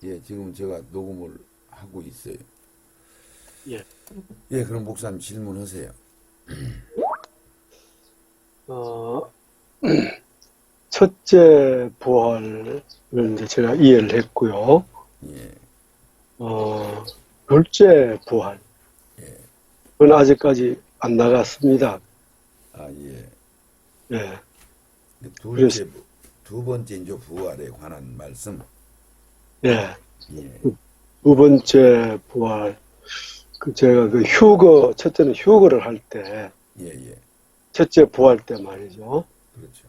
예, 지금 제가 녹음을 하고 있어요. 예, 예, 그럼 목사님 질문하세요. 어, 첫째 부활을 이제 제가 이해를 했고요. 예, 어, 둘째 부활, 예, 그건 아직까지 안 나갔습니다. 아, 예. 예, 그래서, 두 번째 이제 부활에 관한 말씀. 예, 예, 두 번째 부활, 제가 첫째는 휴거를 할 때, 예, 예. 첫째 부활 때 말이죠. 그렇죠.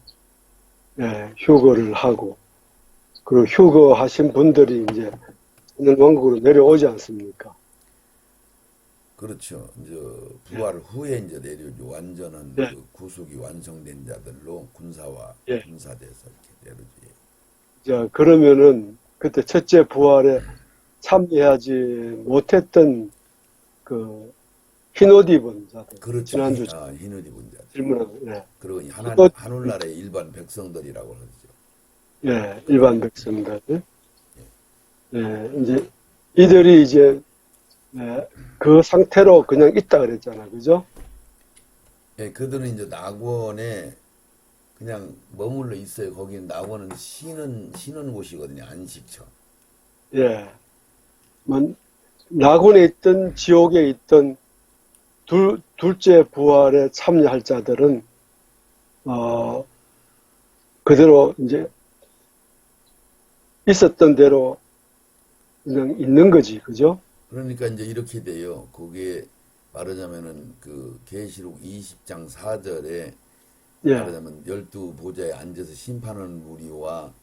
예, 휴거를 하고, 그리고 휴거하신 분들이 이제 원국으로 내려오지 않습니까? 그렇죠. 이제 예, 부활 후에 이제 내려오죠. 완전한 예, 그 구속이 완성된 자들로 군사와 예. 군사돼서 이렇게 내려오죠. 자, 그러면은, 그때 첫째 부활에 참여하지 못했던 그 흰옷 입은 자들 그렇죠. 지난주 흰옷 입은 자들. 질문한 예 그리고 그것 하늘나라의 일반 백성들이라고 하죠. 예 일반 백성들 예 이제 이들이 이제 그 상태로 그냥 있다 그랬잖아 그죠? 예, 그들은 이제 낙원에 그냥 머물러 있어요. 거기는 낙원은 쉬는 곳이거든요. 안식처. 예 만 낙원에 있던 지옥에 있던 둘째 부활에 참여할 자들은 어 그대로 이제 있었던 대로 그냥 있는 거지 그죠? 그러니까 이제 이렇게 돼요. 거기에 말하자면은 그 계시록 20장 4절에 예 말하자면 열두 보좌에 앉아서 심판하는 무리와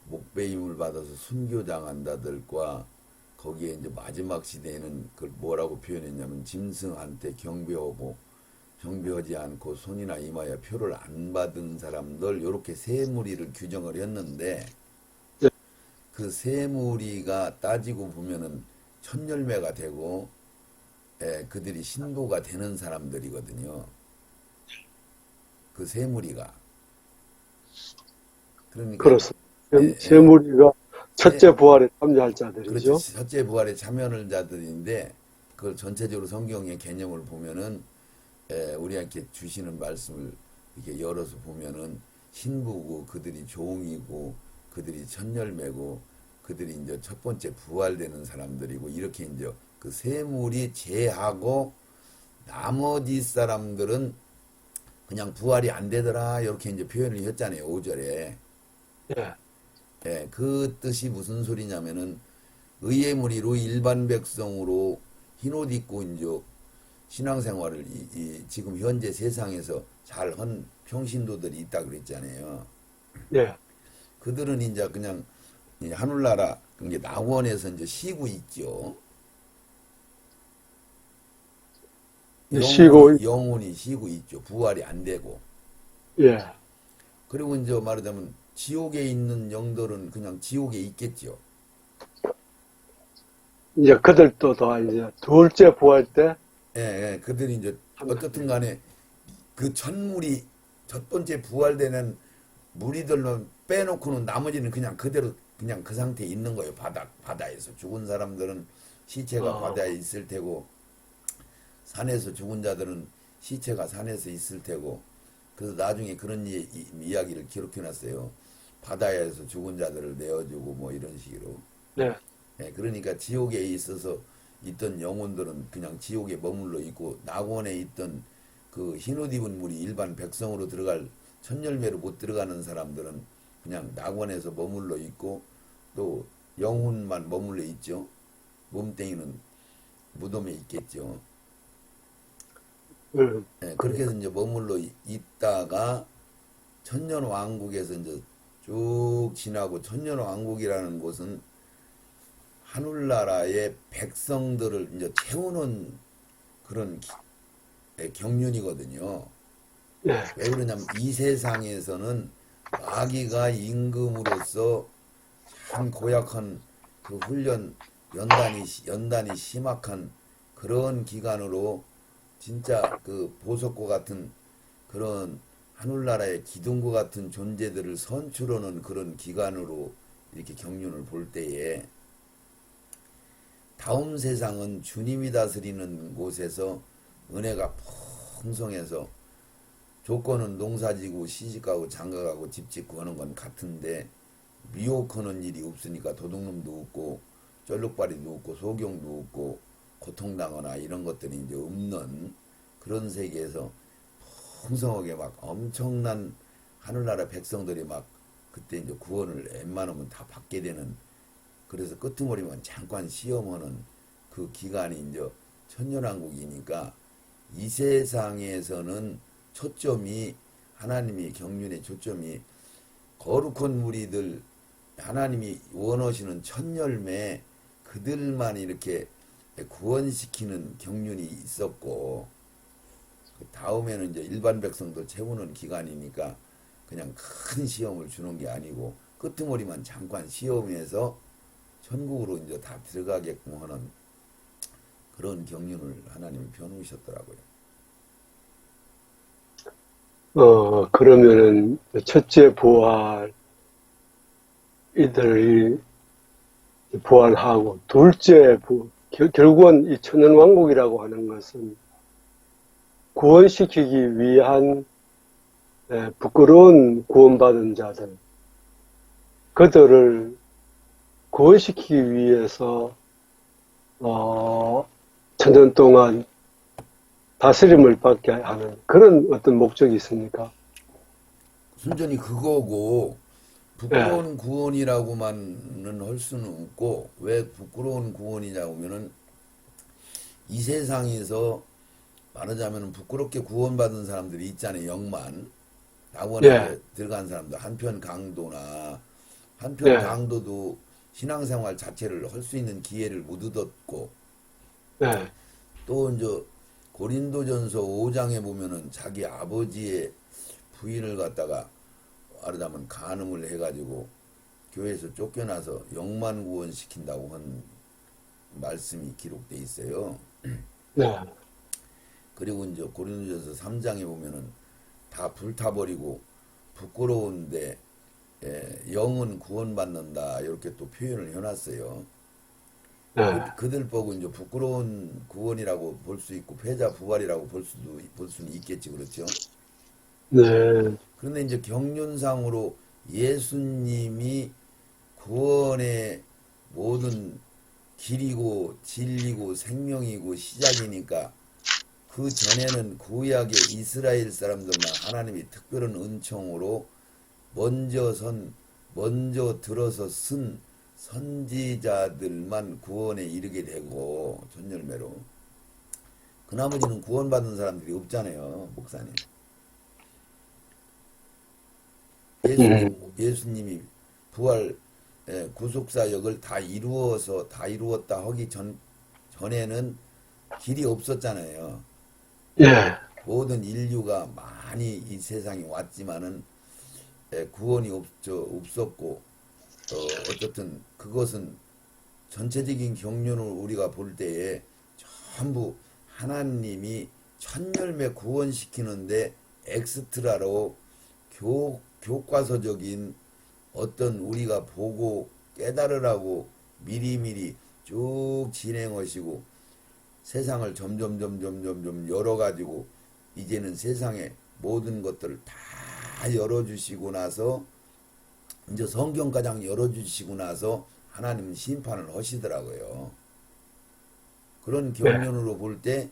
목배임을 받아서 순교당한 자들과 거기에 이제 마지막 시대에는 그걸 뭐라고 표현했냐면 짐승한테 경배하지 않고 손이나 이마에 표를 안 받은 사람들 요렇게 세 무리를 규정을 했는데 예, 그 세 무리가 따지고 보면은 첫 열매가 되고 그들이 신도가 되는 사람들이거든요. 그 세 무리가 그러니까 그렇습니다. 예, 예, 세무리가 세, 첫째 부활에 참여할 그렇죠. 자들이죠. 첫째 부활에 참여하는 자들인데 그걸 전체적으로 성경의 개념을 보면은 우리한테 주시는 말씀을 이렇게 열어서 보면은 신부고 그들이 종이고 그들이 첫 열매고 그들이 이제 첫 번째 부활되는 사람들이고 이렇게 이제 그 세물이 제하고 나머지 사람들은 그냥 부활이 안 되더라 이렇게 이제 표현을 했잖아요. 5절에. 예, 예, 그 뜻이 무슨 소리냐면은 의의 무리로 일반 백성으로 흰옷 입고 이제 신앙생활을 지금 현재 세상에서 잘한 평신도들이 있다 그랬잖아요. 예. 그들은 이제 그냥 이 하늘나라 이제 낙원에서 이제 쉬고 있죠. 쉬고, 영혼이 쉬고 있죠. 부활이 안 되고. 예. 그리고 이제 말하자면 지옥에 있는 영들은 그냥 지옥에 있겠죠. 이제 그들도 다 이제 둘째 부활 때 예, 예. 그들이 이제 어떻든 참여하게. 간에 그 첫물이 첫 번째 부활되는 무리들만 빼놓고는 나머지는 그냥 그대로 그냥 그 상태에 있는 거예요. 바다에서 죽은 사람들은 시체가 어, 바다에 있을 테고 산에서 죽은 자들은 시체가 산에서 있을 테고 그래서 나중에 그런 이야기를 기록해 놨어요. 바다에서 죽은 자들을 내어주고 뭐 이런 식으로. 네. 예, 그러니까 지옥에 있어서 있던 영혼들은 그냥 지옥에 머물러 있고 낙원에 있던 그 흰옷 입은 물이 일반 백성으로 들어갈 첫 열매로 못 들어가는 사람들은 그냥 낙원에서 머물러 있고 또 영혼만 머물러 있죠. 몸뚱이는 무덤에 있겠죠. 예, 그렇게 해서 그러니까. 이제 머물러 있다가 천년 왕국에서 이제 쭉 지나고 천년 왕국이라는 곳은 하늘나라의 백성들을 이제 채우는 그런 경륜이거든요. 예, 왜 그러냐면 이 세상에서는 마귀가 임금으로서 참 고약한 그 훈련 연단이 심각한 그런 기간으로 진짜 그 보석과 같은 그런 하늘나라의 기둥과 같은 존재들을 선출하는 그런 기간으로 이렇게 경륜을 볼 때에 다음 세상은 주님이 다스리는 곳에서 은혜가 풍성해서 조건은 농사지고 시집가고 장가가고 집짓고 하는 건 같은데 미혹하는 일이 없으니까 도둑놈도 없고 쩔룩발이도 없고 소경도 없고 고통당하나 이런 것들이 이제 없는 그런 세계에서 풍성하게 막 엄청난 하늘나라 백성들이 막 그때 이제 구원을 웬만하면 다 받게 되는, 그래서 끄트머리만 잠깐 시험하는 그 기간이 이제 천년왕국이니까 이 세상에서는 초점이 하나님이 경륜의 초점이 거룩한 무리들 하나님이 원하시는 첫 열매 그들만 이렇게 구원시키는 경륜이 있었고, 그 다음에는 이제 일반 백성도 채우는 기간이니까 그냥 큰 시험을 주는 게 아니고 끄트머리만 잠깐 시험해서 천국으로 이제 다 들어가게끔 하는 그런 경륜을 하나님이 펴놓으셨더라고요. 그러면은 첫째 부활 이들이 부활하고 둘째 결국은 이 천연왕국이라고 하는 것은 구원시키기 위한 부끄러운 구원받은 자들, 그들을 구원시키기 위해서 천년 동안 다스림을 받게 하는 그런 어떤 목적이 있습니까? 순전히 그거고, 부끄러운 구원이라고만은 할 수는 없고, 왜 부끄러운 구원이냐고 하면은 이 세상에서 말하자면 부끄럽게 구원받은 사람들이 있잖아요. 영만 낙원에 들어간 사람들, 한편 강도나 한편 강도도 신앙생활 자체를 할 수 있는 기회를 못 얻었고, 또 이제 고린도전서 5장에 보면은 자기 아버지의 부인을 갖다가 말하자면 간음을 해가지고 교회에서 쫓겨나서 영만 구원시킨다고 한 말씀이 기록돼 있어요. 그리고 이제 고린도전서 3장에 보면은 다 불타버리고 부끄러운데 영은 구원받는다 이렇게 또 표현을 해놨어요. 그들 보고 이제 부끄러운 구원이라고 볼 수 있고 패자 부활이라고 볼 수는 있겠지, 그렇죠? 그런데 이제 경륜상으로 예수님이 구원의 모든 길이고 진리고 생명이고 시작이니까 그 전에는 구약의 이스라엘 사람들만 하나님이 특별한 은총으로 먼저 들어서 쓴 선지자들만 구원에 이르게 되고 전열매로 그 나머지는 구원받은 사람들이 없잖아요, 목사님. 예수님이 부활 구속사역을 다 이루었다 하기 전에는 길이 없었잖아요. 모든 인류가 많이 이 세상에 왔지만은 구원이 없었고, 어쨌든 그것은 전체적인 경륜을 우리가 볼 때에 전부 하나님이 첫 열매 구원시키는데 엑스트라로 교과서적인 어떤 우리가 보고 깨달으라고 미리미리 쭉 진행하시고 세상을 점점 열어가지고 이제는 세상의 모든 것들을 다 열어주시고 나서 이제 성경가장 열어주시고 나서 하나님 심판을 하시더라고요. 그런 경륜으로 볼 때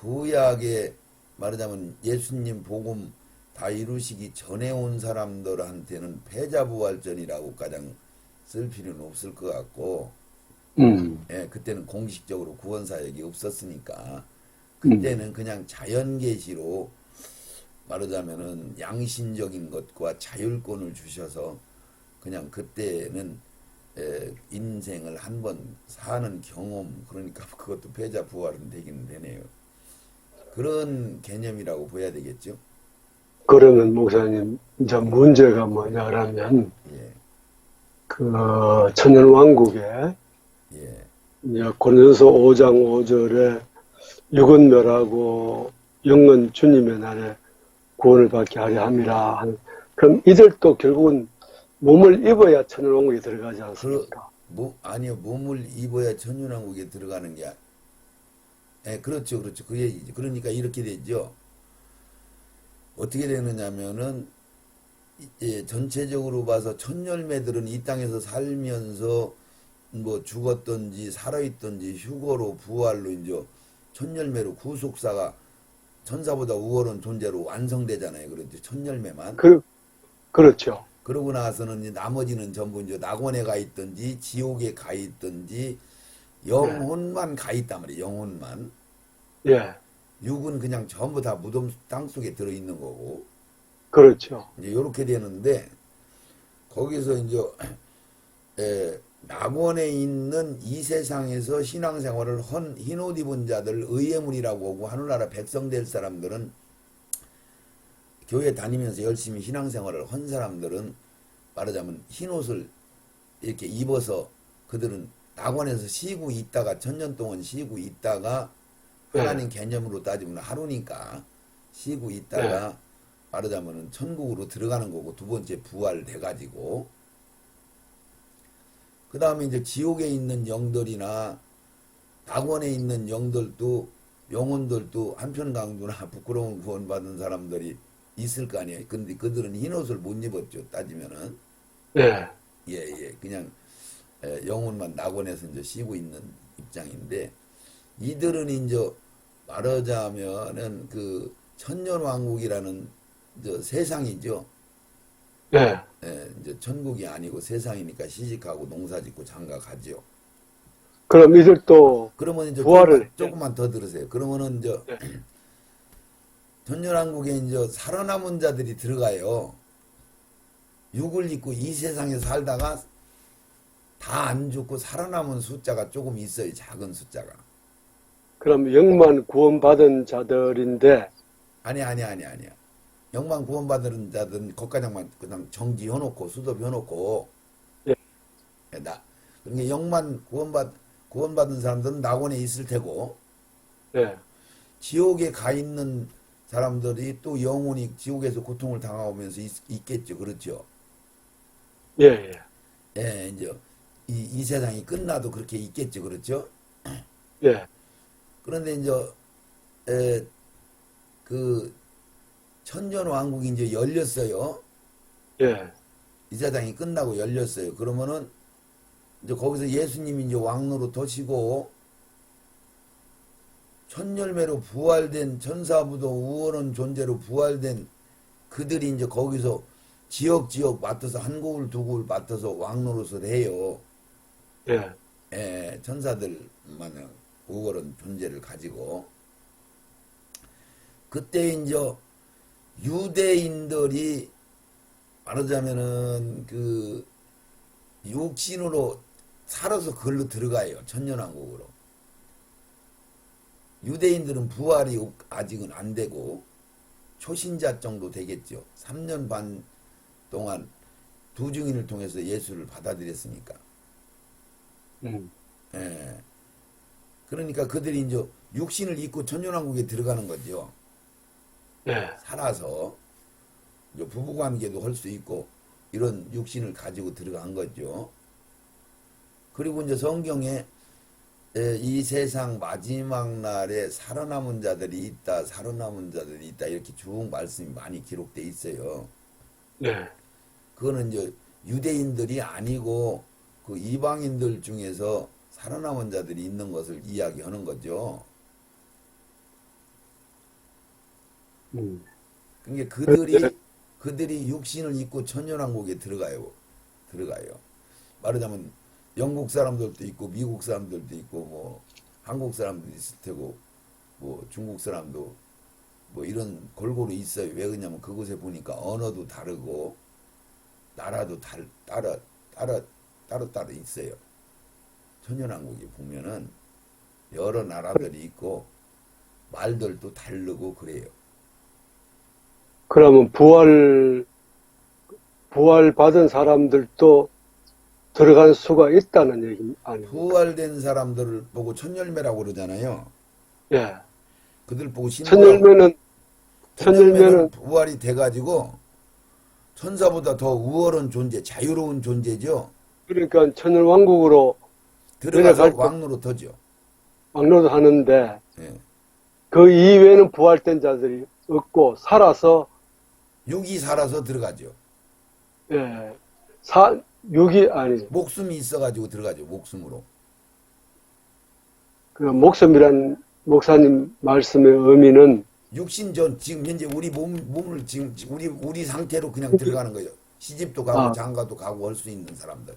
구약에 말하자면 예수님 복음 다 이루시기 전에 온 사람들한테는 패자부활전이라고 가장 쓸 필요는 없을 것 같고, 그때는 공식적으로 구원사역이 없었으니까 그때는 그냥 자연계시로 말하자면은 양심적인 것과 자율권을 주셔서 그냥 그때는 인생을 한 번 사는 경험, 그러니까 그것도 패자부활은 되기는 되네요. 그런 개념이라고 보야 되겠죠. 그러면 목사님, 이제 문제가 뭐냐라면, 그 천연왕국에 이제 고린도서 5장 5절에 육은 멸하고 영은 주님의 날에 구원을 받게 하려 함이라 하는, 그럼 이들도 결국은 몸을 입어야 천연왕국에 들어가지 않습니까? 아니요, 몸을 입어야 천년왕국에 들어가는 게, 예, 그렇죠, 그렇죠. 그 얘기죠. 그러니까 이렇게 되죠. 어떻게 되느냐면은, 전체적으로 봐서 천열매들은 이 땅에서 살면서 뭐 죽었든지 살아있든지 휴거로 부활로 이제 천열매로 구속사가 천사보다 우월한 존재로 완성되잖아요. 그렇죠. 천열매만. 그렇죠. 그러고 나서는 이제 나머지는 전부 이제 낙원에 가 있든지 지옥에 가 있든지 예, 영혼만 가 있단 말이에요. 영혼만. 예, 육은 그냥 전부 다 무덤 땅 속에 들어 있는 거고. 그렇죠. 이제 요렇게 되는데 거기서 이제 낙원에 있는 이 세상에서 신앙생활을 헌 흰옷 입은 자들 의예물이라고 하고 하늘나라 백성 될 사람들은 교회 다니면서 열심히 신앙생활을 헌 사람들은 말하자면 흰옷을 이렇게 입어서 그들은 낙원에서 쉬고 있다가 천년 동안 쉬고 있다가 예, 하나님 개념으로 따지면 하루니까 쉬고 예, 있다가 말하자면 천국으로 들어가는 거고 두 번째 부활돼 가지고 그 다음에 이제 지옥에 있는 영들이나 낙원에 있는 영들도 영혼들도 한편 강도나 부끄러운 구원받은 사람들이 있을 거 아니에요. 근데 그들은 흰 옷을 못 입었죠. 따지면은 예, 예 그냥 영혼만 낙원에서 이제 쉬고 있는 입장인데 이들은 이제 말하자면은 그 천년왕국이라는 저 세상이죠. 예. 이제 천국이 아니고 세상이니까 시집가고 농사짓고 장가가죠. 그럼 이들도 그러면 이제 부활을, 조금만 더 들으세요. 그러면은 이제 예, 천년왕국에 이제 살아남은 자들이 들어가요. 육을 입고 이 세상에 살다가 다 안 죽고 살아남은 숫자가 조금 있어요. 작은 숫자가. 그럼 영만 구원받은 자들인데, 아니야. 영만 구원받은 자들은 거가장만 그냥 정지해놓고 수도해놓고 예, 그러니까 영만 구원받은 사람들은 낙원에 있을 테고 예, 지옥에 가 있는 사람들이 또 영혼이 지옥에서 고통을 당하면서 있겠죠. 그렇죠. 예, 예, 예, 이제 이 세상이 끝나도 그렇게 있겠죠. 그렇죠. 예, 그런데 이제 에, 그 천년왕국이 이제 열렸어요. 예, 이 세상이 끝나고 열렸어요. 그러면은 이제 거기서 예수님이 이제 왕노로 도시고 천열매로 부활된 천사부도 우월한 존재로 부활된 그들이 이제 거기서 지역 맡아서 한 곡을 두 곡을 맡아서 왕노릇을 해요. 예, 예, 천사들만 우월한 존재를 가지고 그때 이제 유대인들이 말하자면은 그 육신으로 살아서 그걸로 들어가요. 천년왕국으로. 유대인들은 부활이 아직은 안 되고 초신자 정도 되겠죠. 3년 반 동안 두 증인을 통해서 예수를 받아들였으니까. 음, 예. 그러니까 그들이 이제 육신을 입고 천년왕국에 들어가는 거죠. 예, 살아서 이제 부부관계도 할 수 있고 이런 육신을 가지고 들어간 거죠. 그리고 이제 성경에 이 세상 마지막 날에 살아남은 자들이 있다 이렇게 쭉 말씀이 많이 기록돼 있어요. 예, 그거는 이제 유대인들이 아니고 그 이방인들 중에서 살아남은 자들이 있는 것을 이야기하는 거죠. 그러니까 그들이 육신을 입고 천년왕국에 들어가요. 말하자면 영국 사람들도 있고 미국 사람들도 있고 뭐 한국 사람도 있을 테고 뭐 중국 사람도 뭐 이런 골고루 있어요. 왜 그러냐면 그곳에 보니까 언어도 다르고 나라도 따로 있어요. 천년왕국에 보면은 여러 나라들이 있고 말들도 다르고 그래요. 그러면 부활 받은 사람들도 들어갈 수가 있다는 얘기 아닙니까? 부활된 사람들을 보고 천열매라고 그러잖아요. 예. 그들 보고 신부라고. 천열매는 천열매는, 부활이 돼가지고 천사보다 더 우월한 존재, 자유로운 존재죠. 그러니까 천년왕국으로 들어가서 내려갈 때 왕노로 터죠. 막노를 하는데 예. 그 이외에는 부활된 자들이 없고 살아서 육이 살아서 들어가죠. 예, 사 육이 아니 목숨이 있어가지고 들어가죠. 목숨으로. 그 목숨이란 목사님 말씀의 의미는 육신전 지금 현재 우리 몸을 지금 우리 상태로 그냥 들어가는 거예요. 시집도 가고 아, 장가도 가고 할 수 있는 사람들.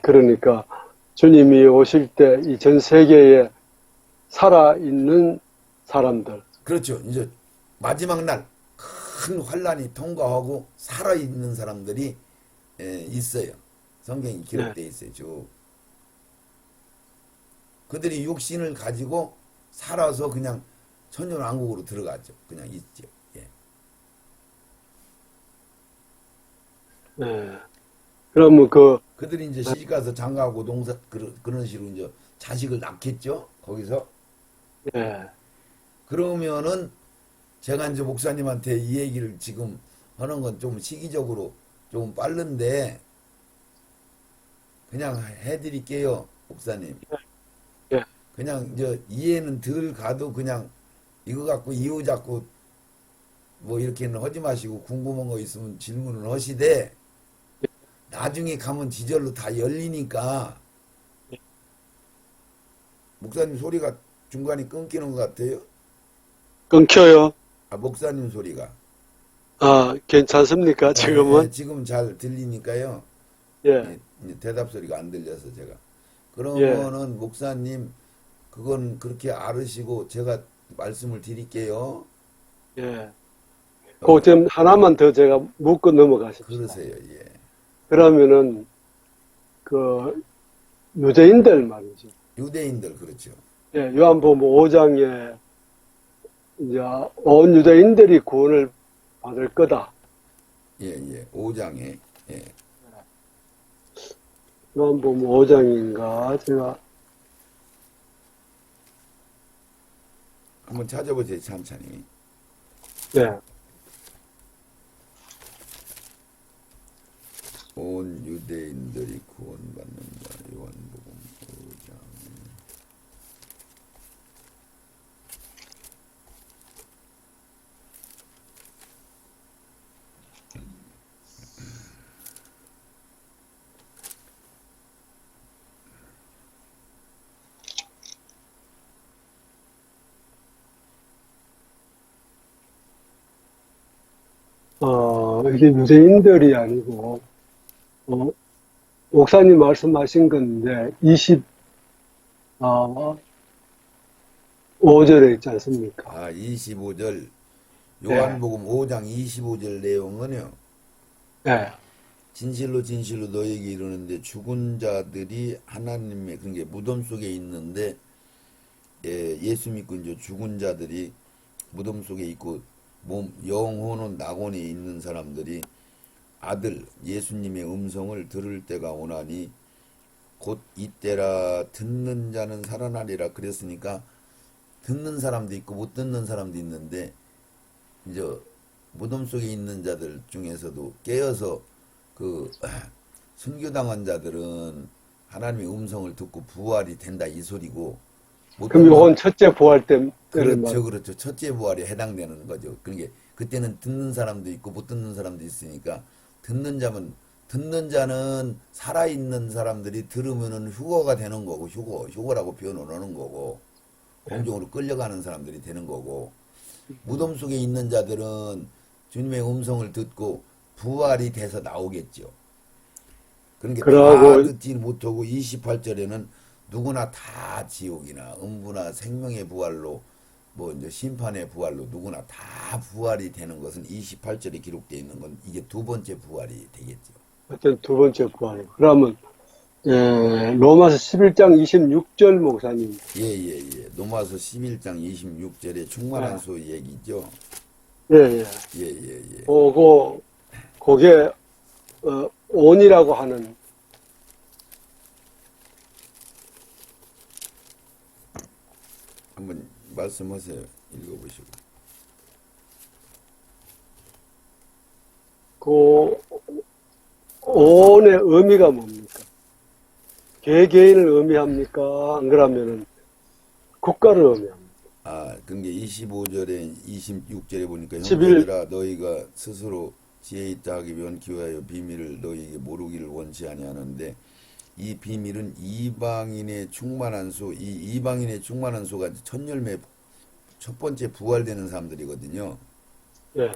그러니까 주님이 오실 때 이 전 세계에 살아있는 사람들, 그렇죠. 이제 마지막 날 큰 환란이 통과하고 살아있는 사람들이 있어요. 성경이 네, 기록되어 있어요. 쭉. 그들이 육신을 가지고 살아서 그냥 천년왕국으로 들어가죠. 그냥 있죠. 예. 예. 그러면 그들이 이제 시집가서 장가하고 농사 그런 식으로 이제 자식을 낳겠죠. 거기서 예, 그러면은 제가 이제 목사님한테 이 얘기를 지금 하는 건 좀 시기적으로 좀 빠른데 그냥 해드릴게요, 목사님. 예, 그냥 이제 이해는 덜 가도 그냥 이거 갖고 이유 잡고 뭐 이렇게는 하지 마시고 궁금한 거 있으면 질문을 하시되 나중에 가면 지절로 다 열리니까 목사님 소리가 중간에 끊기는 것 같아요. 끊겨요. 아, 목사님 소리가. 아, 괜찮습니까? 지금은? 지금 잘 들리니까요. 예, 이제 대답 소리가 안 들려서 제가. 예, 그러면은 목사님 그건 그렇게 알으시고 제가 말씀을 드릴게요. 예. 어, 그 점 하나만 더 제가 묻고 넘어가십시다. 그러세요. 예. 그러면은 그 유대인들 말이죠. 유대인들 그렇죠. 예, 요한복음 5장에 이제 온 유대인들이 구원을 받을 거다. 예, 예. 5장에 예. 요한복음 5장인가 제가 한번 찾아보세요. 천천히. 예, 온 유대인들이 구원받는다. 요한복음 5장. 이게 유대인들이 아니고 어, 목사님 말씀하신 건데 25절에 있지 않습니까? 아, 25절. 예, 요한복음 5장 25절 내용은요. 예, 진실로 진실로 너에게 이르는데 죽은 자들이 하나님의 그런 게 무덤 속에 있는데 예수 믿고 이제 죽은 자들이 무덤 속에 있고 몸 영혼은 낙원에 있는 사람들이 아들 예수님의 음성을 들을 때가 오나니 곧 이때라 듣는 자는 살아나리라 그랬으니까 듣는 사람도 있고 못 듣는 사람도 있는데 이제 무덤 속에 있는 자들 중에서도 깨어서 그 순교당한 자들은 하나님의 음성을 듣고 부활이 된다 이 소리고 못 그럼 듣는 요건 첫째 부활 때를 말. 그렇죠 그렇죠 첫째 부활에 해당되는 거죠. 그러니까 그때는 듣는 사람도 있고 못 듣는 사람도 있으니까 듣는 자는 살아있는 사람들이 들으면은 휴거가 되는 거고 휴거라고 표현을 하는 거고 공중으로 끌려가는 사람들이 되는 거고 무덤 속에 있는 자들은 주님의 음성을 듣고 부활이 돼서 나오겠죠. 그러니까 다 그러고 듣지 못하고 28절에는 누구나 다 지옥이나 음부나 생명의 부활로 뭐 이제 심판의 부활로 누구나 다 부활이 되는 것은 28절에 기록되어 있는 건 이게 두 번째 부활이 되겠죠. 어떤 두 번째 부활. 그러면 로마서 11장 26절 목사님. 예. 로마서 11장 26절에 충만한 예, 소 얘기죠. 예, 예. 예. 그게 온이라고 하는 한번 말씀하세요. 읽어보시고. 그 온의 의미가 뭡니까? 개개인을 의미합니까? 안 그러면은 국가를 의미합니까? 아, 그게 25절에 26절에 보니까 11, 형제들아 너희가 스스로 지혜 있다 하기 위한 기회하여 비밀을 너희에게 모르기를 원치 아니하는데 이 비밀은 이방인의 충만한 소, 이 이방인의 충만한 소가 이제 첫 열매 첫 번째 부활되는 사람들이거든요. 예,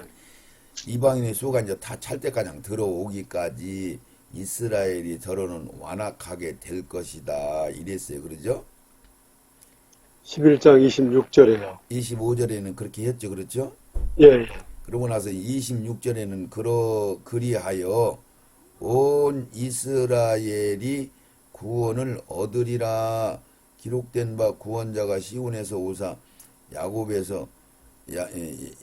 이방인의 소가 이제 다 찰 때가량 들어오기까지 이스라엘이 더러는 완악하게 될 것이다. 이랬어요. 그러죠? 11장 26절에요. 25절에는 그렇게 했죠. 그렇죠? 예, 예. 그러고 나서 26절에는 그리하여 온 이스라엘이 구원을 얻으리라. 기록된 바 구원자가 시온에서 오사 야곱에서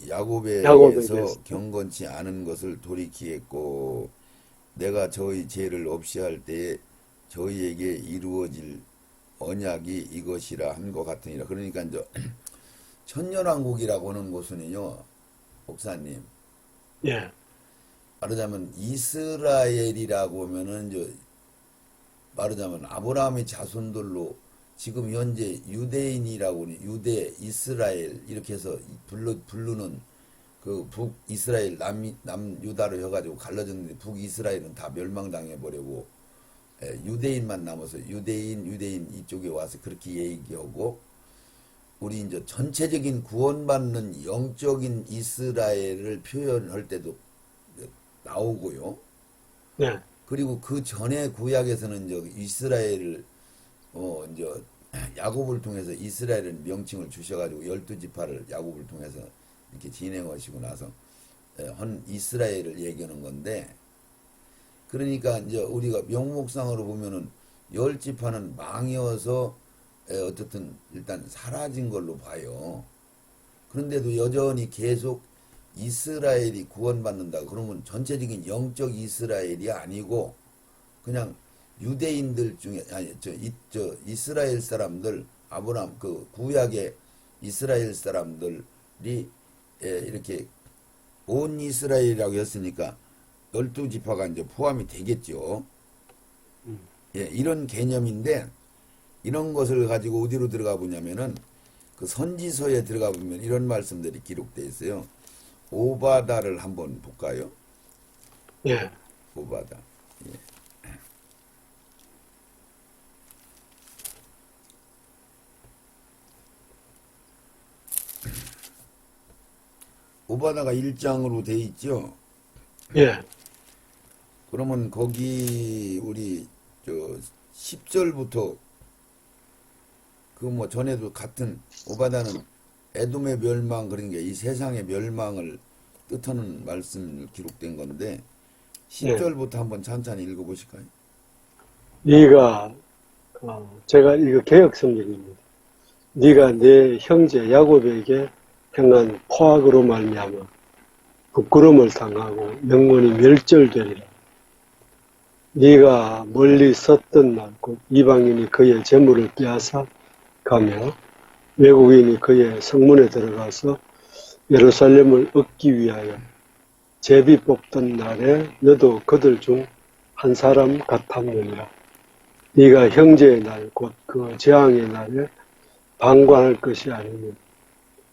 야곱에서 경건치 않은 것을 돌이키겠고 내가 저희 죄를 없이 할 때에 저희에게 이루어질 언약이 이것이라 한 것 같으니라. 그러니까 이제 천년왕국이라고 하는 것은요, 목사님, 예, 말하자면 이스라엘이라고 하면은 이제 말하자면 아브라함의 자손들로 지금 현재 유대인이라고 유대 이스라엘 이렇게 해서 부르는 그 북이스라엘 남유다로 해가지고 갈라졌는데 북이스라엘은 다 멸망당해 버리고 유대인만 남아서 유대인 이쪽에 와서 그렇게 얘기하고 우리 이제 전체적인 구원받는 영적인 이스라엘을 표현할 때도 나오고요. 네, 그리고 그 전에 구약에서는 이제 이스라엘을 이제 야곱을 통해서 이스라엘은 명칭을 주셔가지고 12지파를 야곱을 통해서 이렇게 진행하시고 나서 한 이스라엘을 얘기하는 건데 그러니까 이제 우리가 명목상으로 보면은 10지파는 망이어서 어쨌든 일단 사라진 걸로 봐요. 그런데도 여전히 계속 이스라엘이 구원받는다. 그러면 전체적인 영적 이스라엘이 아니고 그냥 유대인들 중에 아니 저 이스라엘 사람들 아브라함 그 구약의 이스라엘 사람들이 이렇게 온 이스라엘이라고 했으니까 12지파가 이제 포함이 되겠죠. 예, 이런 개념인데 이런 것을 가지고 어디로 들어가 보냐면은 그 선지서에 들어가 보면 이런 말씀들이 기록되어 있어요. 오바다를 한번 볼까요? 예. 오바다. 예. 오바다가 1장으로 돼 있죠. 예. 그러면 거기 우리 저 10절부터 그 뭐 전에도 같은 오바다는 에돔의 멸망 그러니까 이 세상의 멸망을 뜻하는 말씀 기록된 건데 10절부터 한번 찬찬히 읽어보실까요? 네가 제가 이거 개역 성경입니다. 네가 내 형제 야곱에게 행한 포악으로 말미암아 부끄러움을 당하고 영원히 멸절되리라. 네가 멀리 섰던 날 곧 이방인이 그의 재물을 빼앗아 가며 외국인이 그의 성문에 들어가서 예루살렘을 얻기 위하여 제비 뽑던 날에 너도 그들 중 한 사람 같았느니라. 네가 형제의 날 곧 그 재앙의 날에 방관할 것이 아니며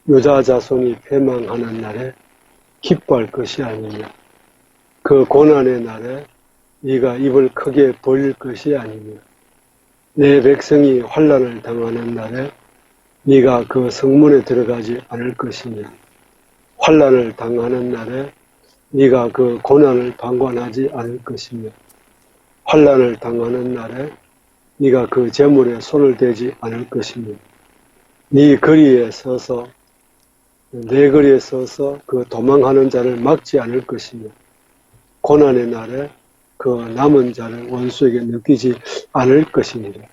유다 자손이 패망하는 날에 기뻐할 것이 아니며 그 고난의 날에 네가 입을 크게 벌릴 것이 아니며 내 백성이 환난을 당하는 날에 네가 그 성문에 들어가지 않을 것이며 환난을 당하는 날에 네가 그 고난을 방관하지 않을 것이며 환난을 당하는 날에 네가 그 재물에 손을 대지 않을 것이며 네 거리에 서서 내 거리에 서서 그 도망하는 자를 막지 않을 것이며 고난의 날에 그 남은 자를 원수에게 느끼지 않을 것이니라.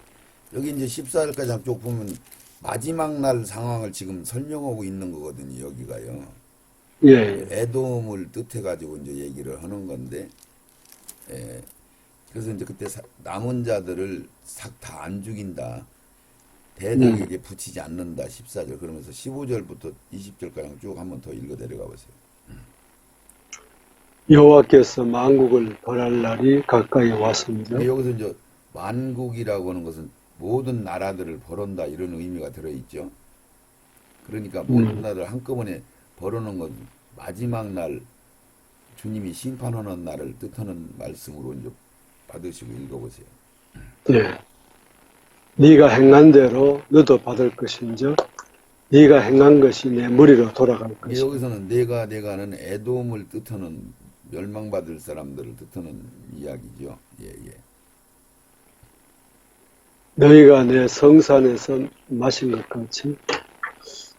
여기 이제 14절까지 쭉 보면 마지막 날 상황을 지금 설명하고 있는 거거든요. 여기가요. 예, 에돔을 뜻해가지고 이제 얘기를 하는 건데, 그래서 이제 그때 남은 자들을 싹 다 안 죽인다. 대적에게 붙이지 않는다. 14절. 그러면서 15절부터 20절까지 쭉 한번 더 읽어 내려가 보세요. 여호와께서 만국을 벌할 날이 가까이 왔습니다. 여기서 이제 만국이라고 하는 것은 모든 나라들을 벌한다 이런 의미가 들어있죠. 그러니까 모든 나라를 한꺼번에 벌어놓은 건 마지막 날 주님이 심판하는 날을 뜻하는 말씀으로 이제 받으시고 읽어보세요. 네. 네가 행한 대로 너도 받을 것인즉 네가 행한 것이 내 무리로 돌아갈 것이다. 여기서는 내가는 에돔을 뜻하는 멸망받을 사람들을 뜻하는 이야기죠. 예, 예. 너희가 내 성산에서 마신 것 같이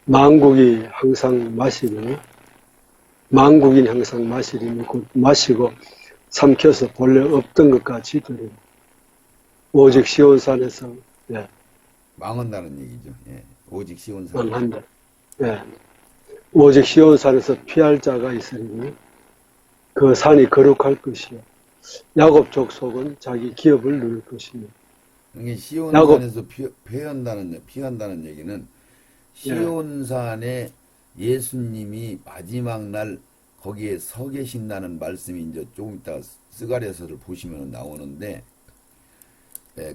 만국이 항상 마시고 만국인 항상 마시리니 곧 마시고 삼켜서 본래 없던 것 같이 되리니 오직 시온산에서 망한다는 얘기죠. 예. 오직 시온산. 망한다. 예. 오직 시온산에서 피할 자가 있으니 그 산이 거룩할 것이요 야곱 족속은 자기 기업을 누릴 것이며. 이게 시온산에서 피한다는 얘기는 시온산에 예수님이 마지막 날 거기에 서 계신다는 말씀이 이제 조금 이따 스가랴서를 보시면 나오는데,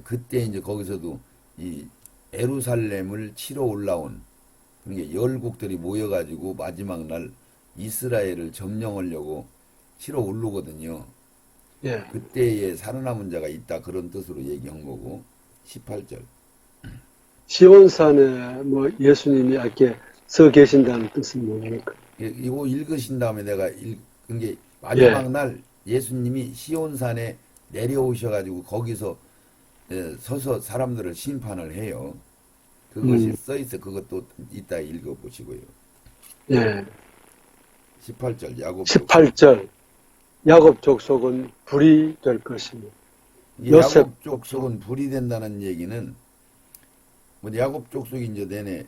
그때 이제 거기서도 이 예루살렘을 치러 올라온 그러니까 열국들이 모여가지고 마지막 날 이스라엘을 점령하려고 치러 오르거든요. 예. 그때에 살아남은 자가 있다 그런 뜻으로 얘기한 거고 18절. 시온산에 뭐 예수님이 이렇게 서 계신다는 뜻은 뭡니까? 이거 읽으신 다음에 내가 읽은 게 마지막 날 예수님이 시온산에 내려오셔가지고 거기서 서서 사람들을 심판을 해요. 그것이 써있어. 그것도 이따 읽어보시고요. 예. 18절 야곱 18절 야곱 족속은 불이 될 것이며 요셉 야곱 족속은 불이 된다는 얘기는 뭐 야곱 족속이 이제 내내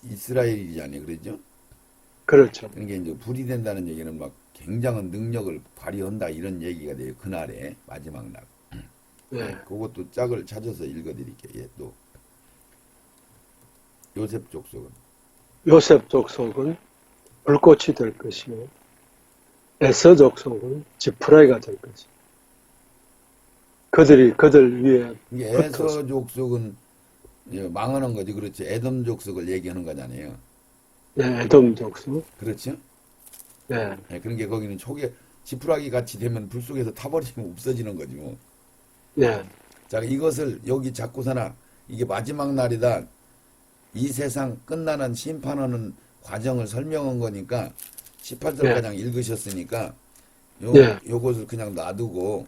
이스라엘이잖아요. 그랬죠? 그렇죠. 그러니까 이제 불이 된다는 얘기는 막 굉장한 능력을 발휘한다 이런 얘기가 돼요. 그날에 마지막 날. 예. 그것도 짝을 찾아서 읽어드릴게요. 또 요셉 족속은 요셉 족속은 불꽃이 될 것이요 에서 족속은 지푸라기가 될 것이요 그들이 그들 위에 이게 에서 족속은 망하는 거지. 그렇죠. 에돔 족속을 얘기하는 거잖아요. 에돔 족속. 그렇죠? 예. 그런 게 거기는 초계 지푸라기 같이 되면 불 속에서 타버리면 없어지는 거지 뭐. 예. 자, 이것을 여기 잡고서나 이게 마지막 날이다. 이 세상 끝나는 심판하는 과정을 설명한 거니까 18절가량 읽으셨으니까 요것을 그냥 놔두고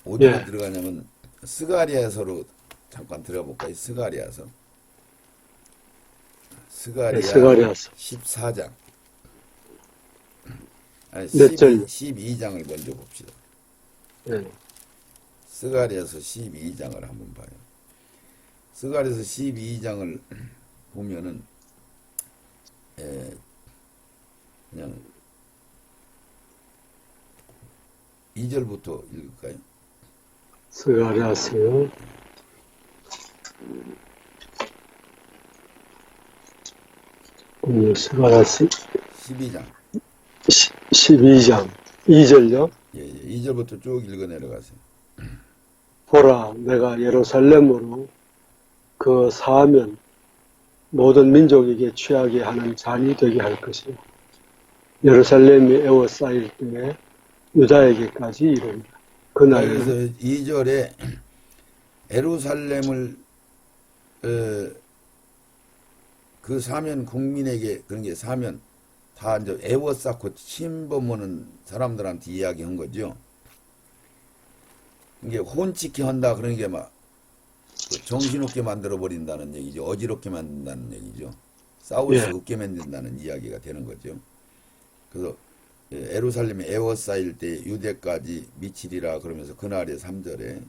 어디로 들어가냐면 스가랴서로 잠깐 들어볼까요? 스가랴서. 스가랴 14장. 아니, 몇 절? 12장을 먼저 봅시다. 예. 스가랴서 12장을 한번 봐요. 스가랴서 12장을 보면은 그냥 2절부터 읽을까요? 스가랴서요. 스가랴서 12장. 12장 2절요. 예, 2절부터 쭉 읽어 내려가세요. 보라, 내가 예루살렘으로 그 사하면 모든 민족에게 취하게 하는 잔이 되게 할 것이요 예루살렘이 에워싸일 때에 유다에게까지 이르리라. 그날에 그래서 2절에 예루살렘을 그 사면 국민에게 그런 게 사면 다 이제 에워싸고 침범하는 사람들한테 이야기한 거죠. 이게 혼치게 한다 그런 게 막 정신없게 만들어 버린다는 얘기죠. 어지럽게 만든다는 얘기죠. 싸울 수 없게 만든다는 이야기가 되는 거죠. 그래서 예루살렘이 에워싸일 때 유대까지 미치리라 그러면서 그날의 3절에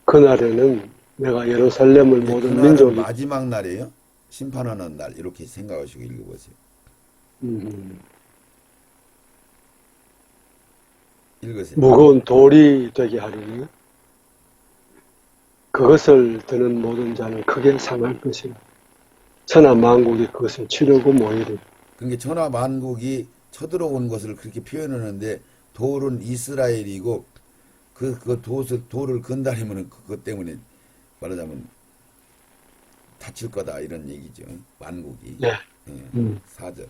그날에는 내가 예루살렘을 모든 그날은 민족이 마지막 날이에요. 심판하는 날 이렇게 생각하시고 읽어보세요. 읽으세요. 무거운 돌이 되게 하리니 그것을 드는 모든 자는 크게 상할 것이라. 천하 만국이 그것을 치려고 모이리. 그게 천하 만국이 쳐들어온 것을 그렇게 표현하는데 돌은 이스라엘이고 그 돌을 건드리면 그것 때문에 말하자면 다칠 거다 이런 얘기죠. 만국이. 네. 예, 4절.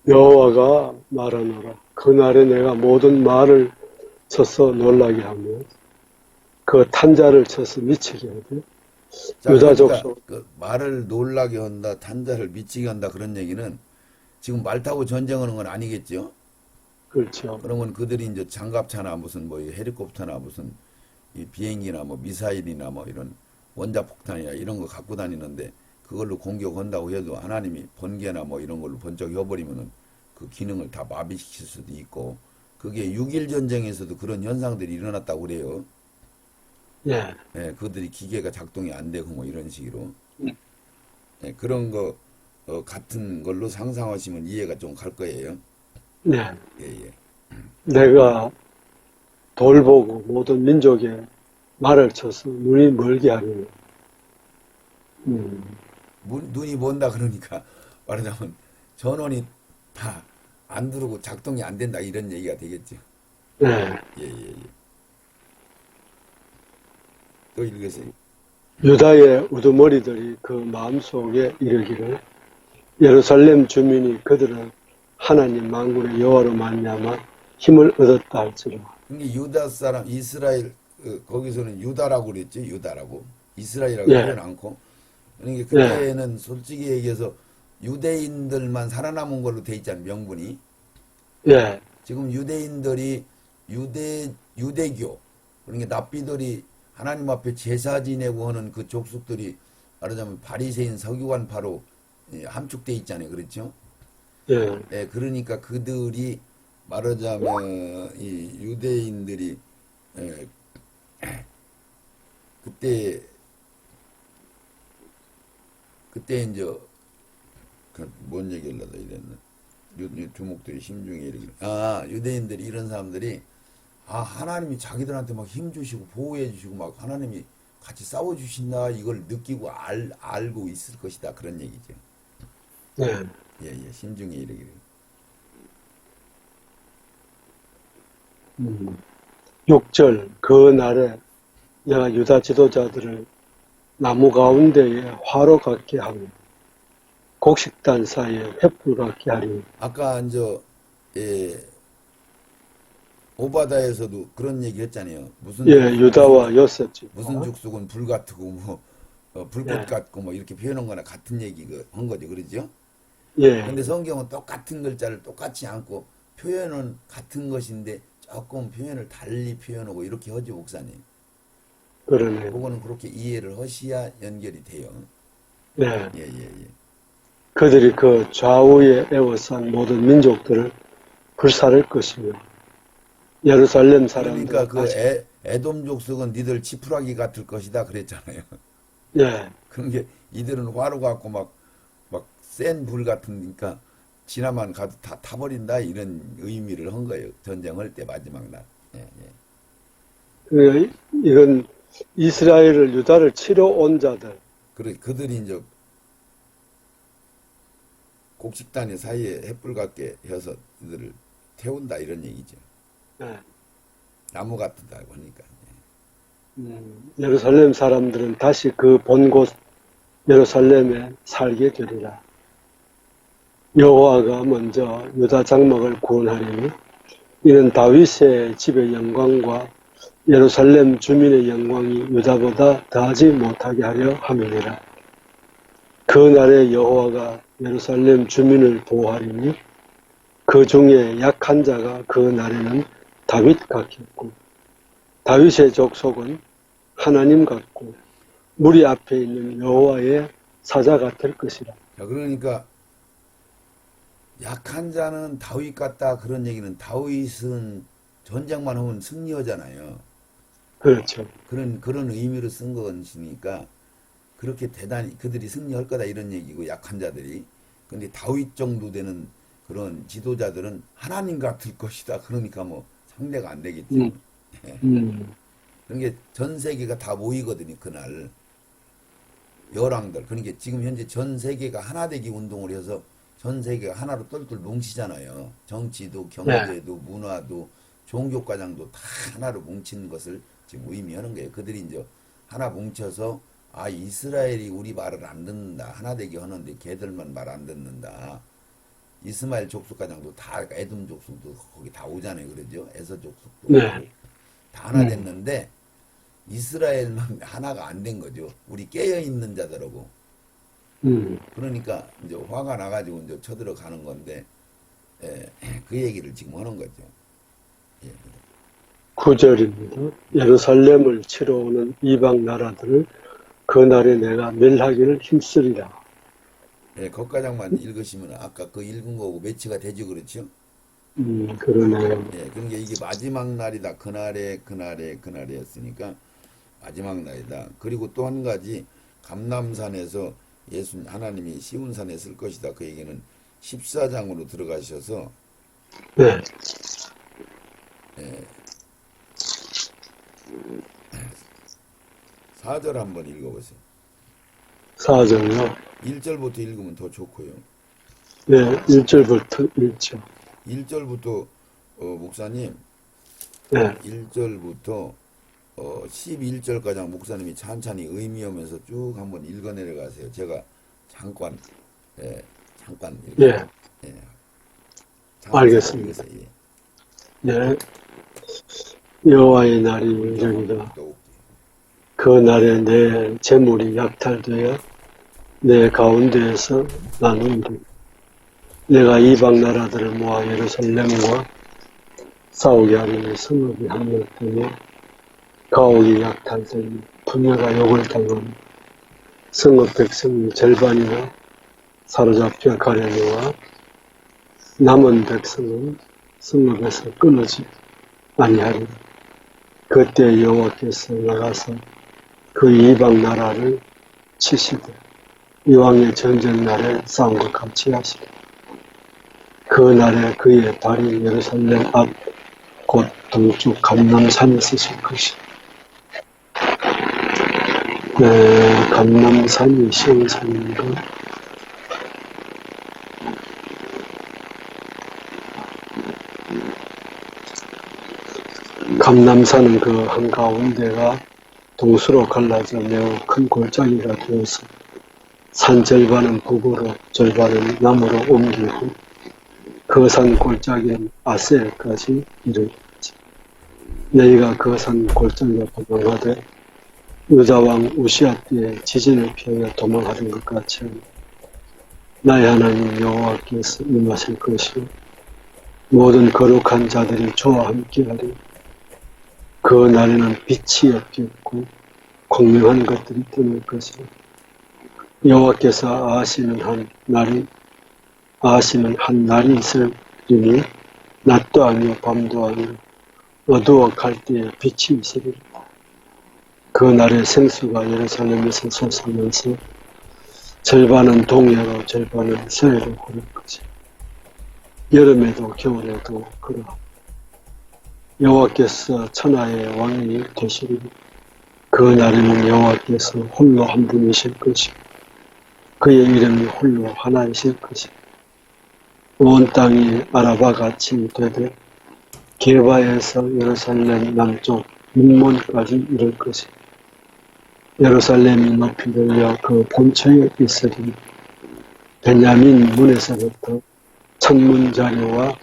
여호와가 말하노라. 그날에 내가 모든 말을 쳐서 놀라게 하며 그 탄자를 쳐서 미치게 하되 자, 유다 그러니까 족속 그 말을 놀라게 한다, 탄자를 미치게 한다 그런 얘기는 지금 말 타고 전쟁하는 건 아니겠죠. 그렇죠. 그러면 그들이 이제 장갑차나 무슨 뭐 헬리콥터나 무슨 이 비행기나 뭐 미사일이나 뭐 이런 원자폭탄이나 이런 거 갖고 다니는데 그걸로 공격한다고 해도 하나님이 번개나 뭐 이런 걸로 번쩍여버리면은 그 기능을 다 마비시킬 수도 있고 그게 6.1 전쟁에서도 그런 현상들이 일어났다고 그래요. 예. 예, 그들이 기계가 작동이 안 되고 뭐 이런 식으로. 예, 그런 거 같은 걸로 상상하시면 이해가 좀 갈 거예요. 네. 예, 예. 내가 돌보고 모든 민족에 말을 쳐서 눈이 멀게 하리니 눈이 먼다 그러니까 말하자면 전원이 다 안 들어오고 작동이 안 된다 이런 얘기가 되겠죠. 네. 예, 예, 예. 또 읽으세요. 유다의 우두머리들이 그 마음속에 이르기를 예루살렘 주민이 그들은 하나님 만군의 여호와로 말미암아 힘을 얻었다 할지라. 근데 유다 사람 이스라엘 거기서는 유다라고 그랬죠. 유다라고 이스라엘이라고 예. 표현 않고 그러니까 그때는 솔직히 얘기해서 유대인들만 살아남은 걸로 돼 있잖아요. 명분이. 예. 지금 유대인들이 유대교 그러니까 납비들이 하나님 앞에 제사 지내고 하는 그 족속들이 말하자면 바리새인 서기관파로 함축돼 있잖아요. 그렇죠? 예. 예, 그러니까 그들이 말하자면 이 유대인들이 예, 그때 이제 뭔 얘기를 하다 이랬나? 주목들이 심중에 이르기를 유대인들이 이런 사람들이 하나님이 자기들한테 막 힘 주시고 보호해 주시고 막 하나님이 같이 싸워 주신다 이걸 느끼고 알고 있을 것이다 그런 얘기죠. 예. 예, 예, 심중에 이르기를. 6절 그 날에 내가 유다 지도자들을 나무 가운데에 화로 같게 하며 곡식단 사이에 횃불 같게 하리니. 아까 이제 오바다에서도 그런 얘기 했잖아요. 무슨 예, 유다와 요셉 지파. 무슨 죽속은 불 같고 뭐 불꽃 예. 같고 뭐 이렇게 표현한 거나 같은 얘기 한 거죠. 그러죠? 예. 근데 성경은 똑같은 글자를 똑같이 않고 표현은 같은 것인데 조금 표현을 달리 표현하고 이렇게 하죠, 목사님. 그러네. 그거는 그렇게 이해를 하셔야 연결이 돼요. 예. 예, 예, 예. 그들이 그 좌우에 에워싼 모든 민족들을 불살할 것이며 예루살렘 사람들. 그러니까 그 에돔 족속은 니들 지푸라기 같을 것이다 그랬잖아요. 예. 그런 게 이들은 화로 같고 막 센 불 같으니까 지나만 가도 다 타버린다 이런 의미를 한 거예요. 전쟁할 때 마지막 날. 예, 예. 이건 이스라엘을 유다를 치러 온 자들. 그들이 이제 곡식단의 사이에 횃불 같게 해서 이들을 태운다 이런 얘기죠. 예. 나무 같다 보니까. 예루살렘 사람들은 다시 그 본 곳 예루살렘에 살게 되리라. 여호와가 먼저 유다 장막을 구원하리니 이는 다윗의 집의 영광과 예루살렘 주민의 영광이 유다보다 더하지 못하게 하려 함이니라. 그 날에 여호와가 예루살렘 주민을 보호하리니 그 중에 약한 자가 그 날에는 다윗 같겠고 다윗의 족속은 하나님 같고 무리 앞에 있는 여호와의 사자 같을 것이라. 자, 그러니까 약한 자는 다윗 같다 그런 얘기는 다윗은 전쟁만 하면 승리하잖아요. 그렇죠. 그런 의미로 쓴 것이니까 그렇게 대단히 그들이 승리할 거다 이런 얘기고 약한 자들이. 근데 다윗 정도 되는 그런 지도자들은 하나님 같을 것이다. 그러니까 뭐 상대가 안 되겠지. 그런 게 전 세계가 다 모이거든요. 그날 열왕들. 그러니까 지금 현재 전 세계가 하나 되기 운동을 해서 전 세계가 하나로 똘똘 뭉치잖아요. 정치도 경제도 문화도 종교과장도 다 하나로 뭉친 것을 지금 의미하는 거예요. 그들이 이제 하나 뭉쳐서 아 이스라엘이 우리 말을 안 듣는다. 하나 되게 하는데 걔들만 말 안 듣는다. 이스마엘 족속과장도 다 에돔 족속도 거기 다 오잖아요. 그러죠. 에서 족속도 네. 다 하나 됐는데 이스라엘만 하나가 안 된 거죠. 우리 깨어 있는 자들하고. 그러니까 이제 화가 나가지고 이제 쳐들어가는 건데 그 얘기를 지금 하는 거죠. 예. 9절입니다. 예루살렘을 치러 오는 이방 나라들을 그날에 내가 멸하기를 힘쓰리라. 예, 거과장만 읽으시면 아까 그 읽은 거고 매치가 되죠, 그렇죠? 그러네요. 예, 그러니까 이게 마지막 날이다. 그날에 했으니까 마지막 날이다. 그리고 또 한 가지 감람산에서 예수 하나님이 시온산에 쓸 것이다. 그 얘기는 14장으로 들어가셔서 네. 4절 한번 읽어보세요. 4절요. 1절부터 읽으면 더 좋고요. 네, 1절부터 1절. 1절부터 목사님 네. 1절부터 11절까지 목사님이 찬찬히 의미하면서 쭉 한번 읽어 내려가세요. 제가 잠깐 읽어. 예, 잠깐 알겠습니다. 읽으세요. 예. 네. 여호와의 날이 이르리라. 또 올게요. 그 날에 내 재물이 약탈되어 내 가운데에서 나누리라. 내가 이방 나라들을 모아 예루살렘과 싸우게 하려니 성읍이 함락되며 가옥이 약탈되니 분야가 욕을 당하니 성읍 백성이 절반이나 사로잡혀 가려니와 남은 백성은 성읍에서 끊어지 아니하리라. 그때 여호와께서 나가서 그 이방 나라를 치시되 이왕의 전쟁 날에 싸움과 같이 하시리라. 그 날에 그의 발이 예루살렘 앞 곧 동쪽 감람산에 쓰실 것이다. 네, 감람산이 시온산인가? 감람산은 그 한가운데가 동수로 갈라져 매우 큰 골짜기가 되어서 산 절반은 북으로 절반은 남으로 옮기고 그 산 골짜기는 아셀까지 이르렀지. 너희가 그 산 골짜기에 도망하되 유다왕 우시아 때에 지진을 피하여 도망하던 것 같이 하니 나의 하나님 여호와께서 임하실 것이요 모든 거룩한 자들이 저와 함께하리. 그 날에는 빛이 없겠고 공명한 것들이 뜨는 것이라. 여호와께서 아시는 한 날이 있으리니 낮도 아니요 밤도 아니요 어두워 갈 때에 빛이 있으리라. 그 날에 생수가 예루살렘에서 솟으면서 절반은 동해로 절반은 서해로 흐를 것이라. 여름에도 겨울에도 그러하. 여호와께서 천하의 왕이 되시리니 그 날에는 여호와께서 홀로 한 분이실 것이고 그의 이름이 홀로 하나이실 것이고 온 땅이 아라바같이 되되 게바에서 예루살렘 남쪽 문문까지 이를 것이고 예루살렘이 높이 들려 그 본처에 있으리니 베냐민 문에서부터 천문자리와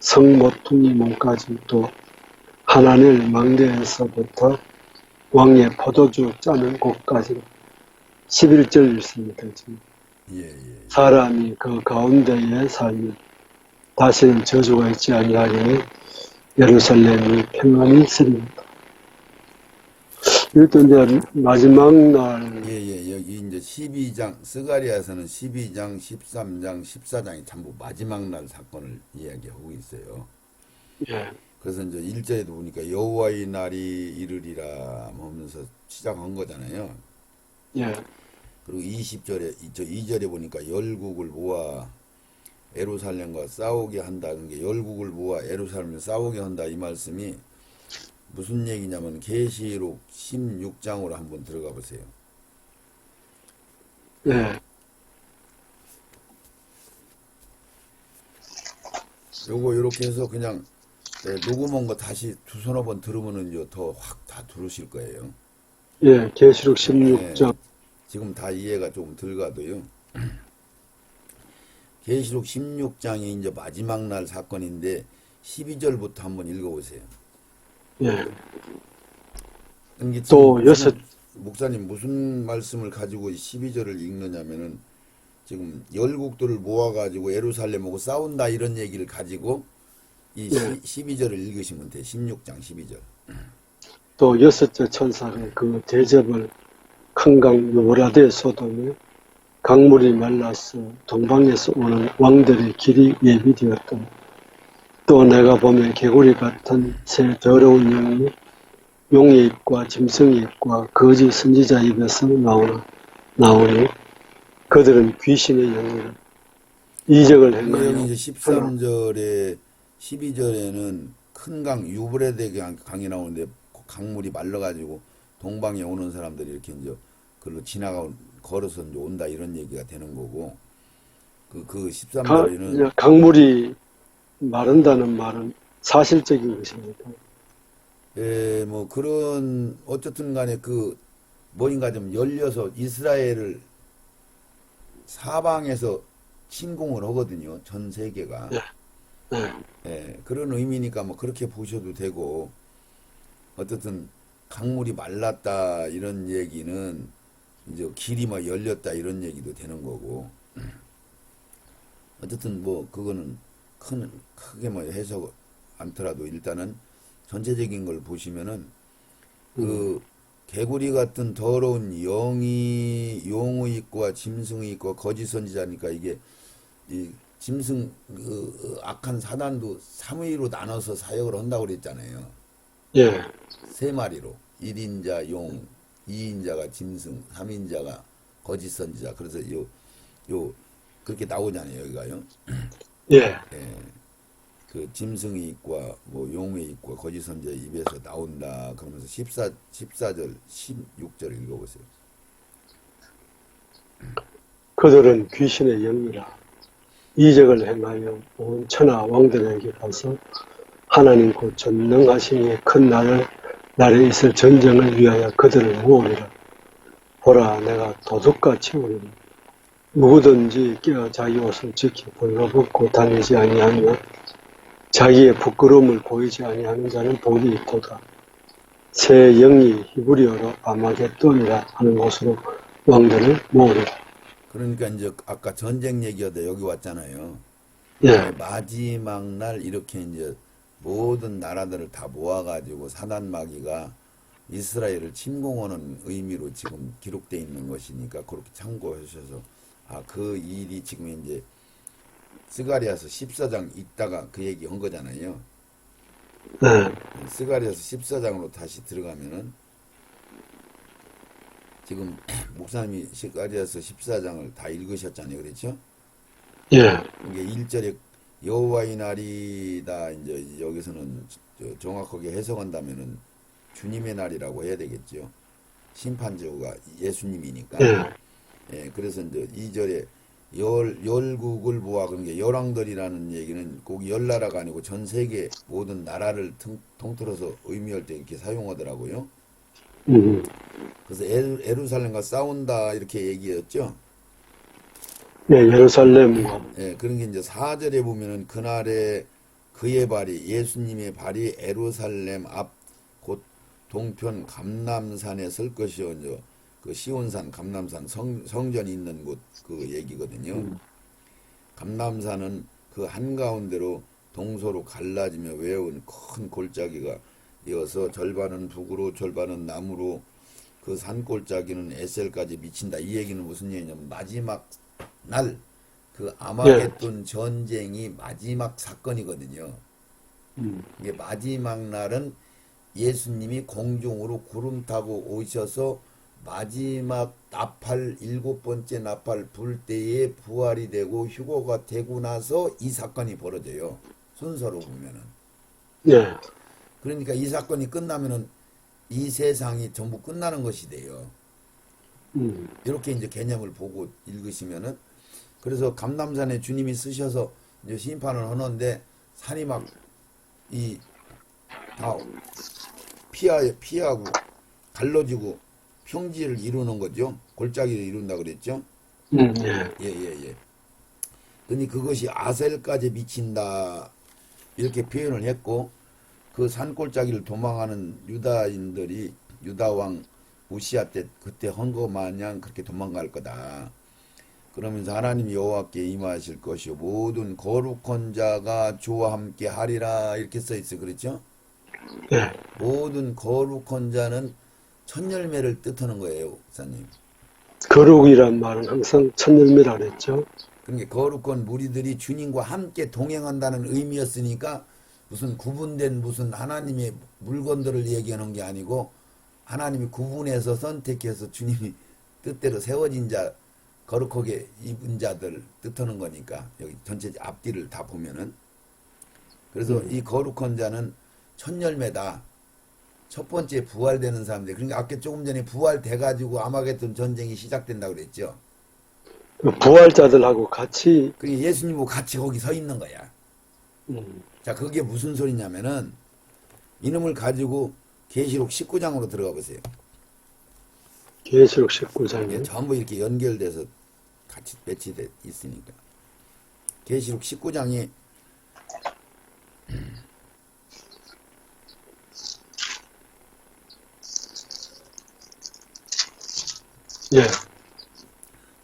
성모퉁이 문까지 또 하나넬 망대에서부터 왕의 포도주 짜는 곳까지 11절 있습니다. 예. 사람이 그 가운데에 살면 다시는 저주가 있지 아니하리니 예루살렘이 평안히 있으리라. 이것도 이제 마지막 날 예. 여기 이제 12장, 스가리아서는 12장, 13장, 14장이 전부 마지막 날 사건을 이야기하고 있어요. 예. 그래서 이제 1절에도 보니까 여호와의 날이 이르리라 하면서 시작한 거잖아요. 예. 그리고 20절에, 2절에 보니까 열국을 모아 예루살렘과 싸우게 한다는 게 열국을 모아 예루살렘을 싸우게 한다 이 말씀이 무슨 얘기냐면 계시록 16장으로 한번 들어가 보세요. 예. 요거 이렇게 해서 그냥 녹음한 거 다시 두서너 번 들으면은 더 확 다 들으실 거예요. 예, 계시록 예, 16장. 지금 다 이해가 좀 들가도요. 계시록 16장이 이제 마지막 날 사건인데 12절부터 한번 읽어보세요. 예, 이게 또 지금 여섯, 목사님 무슨 말씀을 가지고 12절을 읽느냐면은 지금 열국들을 모아가지고 예루살렘하고 싸운다 이런 얘기를 가지고 이 예, 12절을 읽으시면 돼. 16장 12절. 또 여섯째 천사가 그 대접을 큰 강 유브라데 소돔에 강물이 말라서 동방에서 오는 왕들의 길이 예비되었다. 또 내가 보면 개구리 같은 새 더러운 영이 용의 입과 짐승의 입과 거짓 선지자 입에서 나오니 그들은 귀신의 영이라 이적을 근데 여기 행하여 이제 13절에 12절에는 큰 강 유브레데 강이 나오는데 그 강물이 말라가지고 동방에 오는 사람들이 이렇게 이제 그걸로 지나가 걸어서 이제 온다 이런 얘기가 되는 거고 그 13절에는 강물이 마른다는 말은 사실적인 것입니다. 뭐 그런 어쨌든 간에 그 뭐인가 좀 열려서 이스라엘을 사방에서 침공을 하거든요. 전 세계가. 네, 네, 그런 의미니까 뭐 그렇게 보셔도 되고 어쨌든 강물이 말랐다 이런 얘기는 이제 길이 막 열렸다 이런 얘기도 되는 거고 어쨌든 뭐 그거는 크게 뭐 해석 않더라도 일단은 전체적인 걸 보시면은 그 개구리 같은 더러운 영이 용의 입과 짐승의 입과 거짓 선지자니까 이게 이 짐승 그 악한 사단도 3위로 나눠서 사역을 한다고 그랬잖아요. 예, 세 마리로 1인자 용, 2인자가 짐승, 3인자가 거짓 선지자. 그래서 요 그렇게 나오잖아요, 여기가요. 예. 그 짐승의 입과 뭐 용의 입과 거짓 선지자 입에서 나온다. 그러면서 14절, 16절 읽어보세요. 그들은 귀신의 영이라 이적을 행하여 온 천하 왕들에게 가서 하나님 곧 전능하심의 큰 날에 있을 전쟁을 위하여 그들을 모으리라. 보라, 내가 도둑같이 오리니 누구든지 깨어 자기 옷을 지키 벌거벗고 다니지 아니하며 자기의 부끄러움을 보이지 아니하는 자는 복이 있도다. 새 영이 히브리어로 아마겟돈이라 하는 곳으로 왕들을 모으리라. 그러니까 이제 아까 전쟁 얘기하다 여기 왔잖아요. 예, 마지막 날 이렇게 이제 모든 나라들을 다 모아가지고 사단 마귀가 이스라엘을 침공하는 의미로 지금 기록되어 있는 것이니까 그렇게 참고하셔서 그 일이 지금 이제 스가랴서 14장 읽다가 그 얘기 한 거잖아요. 네, 스가랴서 14장으로 다시 들어가면은 지금 목사님이 스가랴서 14장을 다 읽으셨잖아요. 그렇죠? 예, 이게 1절에 여호와의 날이다 이제 여기서는 정확하게 해석한다면은 주님의 날이라고 해야 되겠죠. 심판주가 예수님이니까. 예, 예, 그래서 이제 2절에 열국을 모아 그런 게 열왕들이라는 얘기는 꼭 열나라가 아니고 전 세계 모든 나라를 통틀어서 의미할 때 이렇게 사용하더라고요. 그래서 예루살렘과 싸운다 이렇게 얘기했죠. 예, 예루살렘과 예, 그런 게 이제 4절에 보면은 그날에 그의 발이 예수님의 발이 예루살렘 앞 곧 동편 감람산에 설 것이요. 이제 그 시온산 감람산 성전이 있는 곳 그 얘기거든요. 감람산은 그 한가운데로 동서로 갈라지며 외운 큰 골짜기가 이어서 절반은 북으로 절반은 남으로 그 산골짜기는 에셀까지 미친다. 이 얘기는 무슨 얘기냐면 마지막 날 그 아마겟돈 전쟁이 마지막 사건이거든요. 이게 마지막 날은 예수님이 공중으로 구름 타고 오셔서 마지막 나팔 7번째 나팔 불 때에 부활이 되고 휴거가 되고 나서 이 사건이 벌어져요. 순서로 보면은. 예, 그러니까 이 사건이 끝나면은 이 세상이 전부 끝나는 것이 돼요. 이렇게 이제 개념을 보고 읽으시면은 그래서 감람산에 주님이 쓰셔서 이제 심판을 하는데 산이 막 이 다 피하고 갈라지고 평지를 이루는 거죠. 골짜기를 이룬다 그랬죠. 예. 예. 근데 그것이 아셀까지 미친다 이렇게 표현을 했고 그 산골짜기를 도망하는 유다인들이 유다왕 우시아 때 그때 한 거 마냥 그렇게 도망갈 거다. 그러면서 하나님 여호와께 임하실 것이요 모든 거룩한 자가 주와 함께 하리라 이렇게 써 있어요. 그렇죠? 예. 모든 거룩한 자는 첫 열매를 뜻하는 거예요, 목사님. 거룩이란 말은 항상 첫 열매라 그랬죠. 그러니까 거룩한 무리들이 주님과 함께 동행한다는 의미였으니까 무슨 구분된 무슨 하나님의 물건들을 얘기하는 게 아니고 하나님이 구분해서 선택해서 주님이 뜻대로 세워진 자, 거룩하게 입은 자들 뜻하는 거니까 여기 전체 앞뒤를 다 보면은 그래서 이 거룩한 자는 첫 열매다. 첫 번째 부활되는 사람들. 그러니까 아까 조금 전에 부활돼가지고 아마겟돈 전쟁이 시작된다고 그랬죠. 그 부활자들하고 같이 그러니까 예수님하고 같이 거기 서 있는 거야. 음, 자, 그게 무슨 소리냐면은 이놈을 가지고 계시록 19장으로 들어가 보세요. 계시록 이게 19장에 전부 이렇게 연결돼서 같이 배치돼 있으니까. 계시록 19장에 예.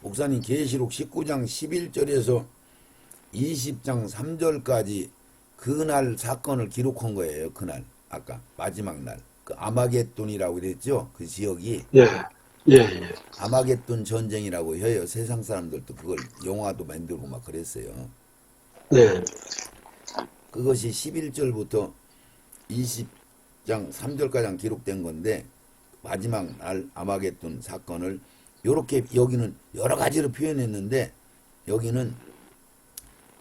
목사님 계시록 19장 11절에서 20장 3절까지 그날 사건을 기록한 거예요. 그날 아까 마지막 날 그 아마겟돈이라고 그랬죠. 그 지역이 예. 예. 아마겟돈 전쟁이라고 해요. 세상 사람들도 그걸 영화도 만들고 막 그랬어요. 예. 그것이 11절부터 20장 3절까지 기록된 건데 마지막 날 아마겟돈 사건을 요렇게 여기는 여러 가지로 표현했는데 여기는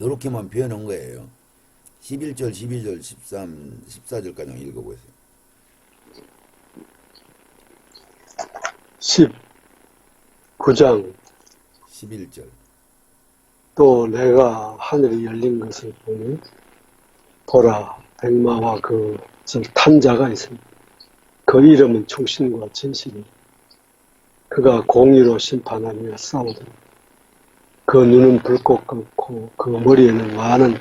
요렇게만 표현한 거예요. 11절, 12절, 13, 14절까지 읽어보세요. 19장 11절. 또 내가 하늘이 열린 것을 보니 보라 백마와 탄 자가 있습니다. 그 이름은 충신과 진실이 그가 공의로 심판하며 싸우더라. 그 눈은 불꽃 같고 그 머리에는 많은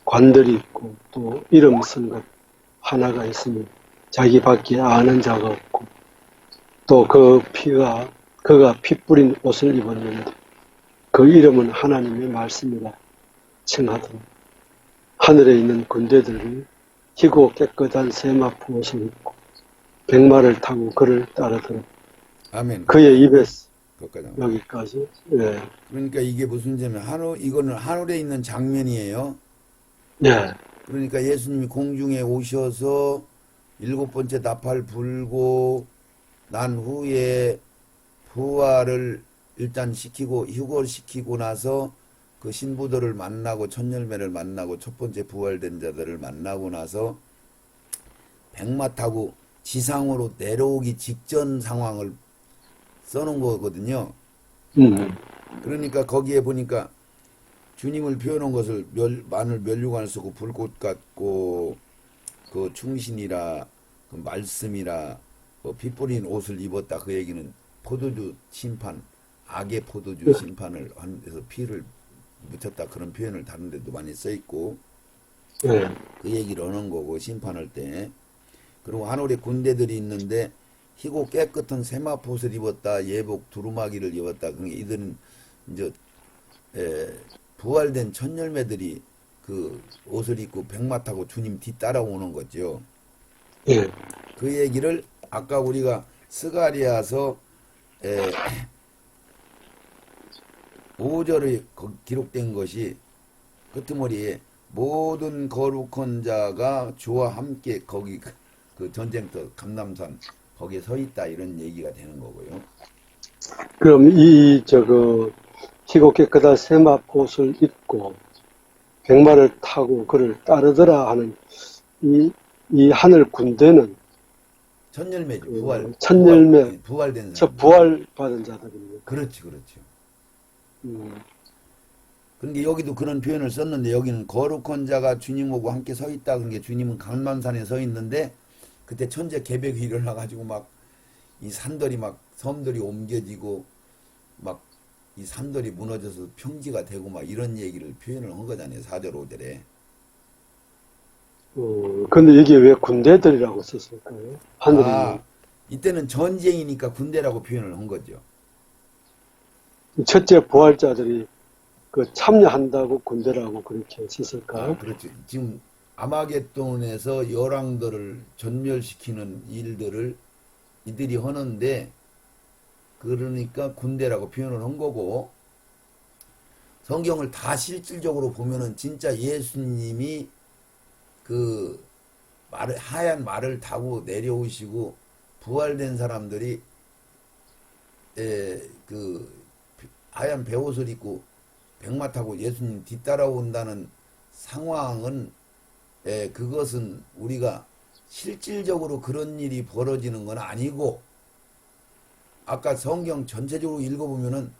관들이 있고 또 이름 쓴 것 하나가 있으니 자기밖에 아는 자가 없고 또 그가 피 뿌린 옷을 입었는데 그 이름은 하나님의 말씀이라 칭하더라. 하늘에 있는 군대들이 희고 깨끗한 세마포 옷을 입고 백마를 타고 그를 따르더라. 아멘. 그의 입에서 거기까지. 여기까지. 예. 그러니까 이게 무슨 점이면 이거는 하늘에 있는 장면이에요. 예. 그러니까 예수님이 공중에 오셔서 7번째 나팔 불고 난 후에 부활을 일단 시키고 휴거시키고 나서 그 신부들을 만나고 첫 열매를 만나고 첫 번째 부활된 자들을 만나고 나서 백마 타고 지상으로 내려오기 직전 상황을 써놓은 거거든요. 그러니까 거기에 보니까 주님을 표현한 것을 마늘 면류관을 쓰고 불꽃 같고 그 충신이라 그 말씀이라 피 뿌린 옷을 입었다. 그 얘기는 포도주 심판, 악의 포도주 심판을 해서 피를 묻혔다. 그런 표현을 다른 데도 많이 써 있고 예. 그 얘기를 하는 거고 심판할 때. 그리고 하늘에 군대들이 있는데 희고 깨끗한 세마포옷을 입었다. 예복 두루마기를 입었다. 그러니까 이들은 이제 부활된 첫 열매들이 그 옷을 입고 백마 타고 주님 뒤 따라오는 거죠. 예. 그 얘기를 아까 우리가 스가리아서 5절에 기록된 것이 끄트머리에 모든 거룩한 자가 주와 함께 거기 그 전쟁터 감람산 거기에 서 있다 이런 얘기가 되는 거고요. 그럼 희고 깨끗한 세마포옷을 입고 백마를 타고 그를 따르더라 하는 이 하늘 군대는 첫 열매죠. 첫 열매, 부활된 저 사람. 부활 받은 자들입니다. 그렇죠. 음, 그런데 여기도 그런 표현을 썼는데 여기는 거룩한 자가 주님하고 함께 서 있다. 그런 게 주님은 강만산에 서 있는데 그때 천재 개벽이 일어나가지고 막 이 산들이 막 섬들이 옮겨지고 막 이 산들이 무너져서 평지가 되고 막 이런 얘기를 표현을 한 거잖아요. 4절 5절에. 근데 이게 왜 군대들이라고 썼을까요? 하늘에 있는. 이때는 전쟁이니까 군대라고 표현을 한 거죠. 첫째 부활자들이 그 참여한다고 군대라고 그렇게 썼을까요? 그렇죠. 지금 아마겟돈에서 열왕들을 전멸시키는 일들을 이들이 하는데 그러니까 군대라고 표현을 한 거고 성경을 다 실질적으로 보면은 진짜 예수님이 그 하얀 말을 타고 내려오시고 부활된 사람들이 그 하얀 베옷을 입고 백마 타고 예수님 뒤따라온다는 상황은 그것은 우리가 실질적으로 그런 일이 벌어지는 건 아니고 아까 성경 전체적으로 읽어보면은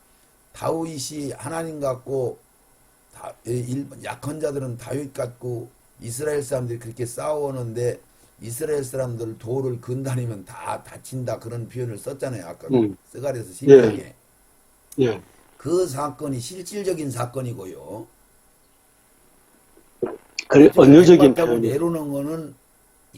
다윗이 하나님 같고 약한 자들은 다윗 같고 이스라엘 사람들이 그렇게 싸우는데 이스라엘 사람들 돌을 근다니면 다 다친다 그런 표현을 썼잖아요. 아까 스가랴서 12장에. 예. 그 사건이 실질적인 사건이고요. 그래, 언어적인 표현. 내려오는 거는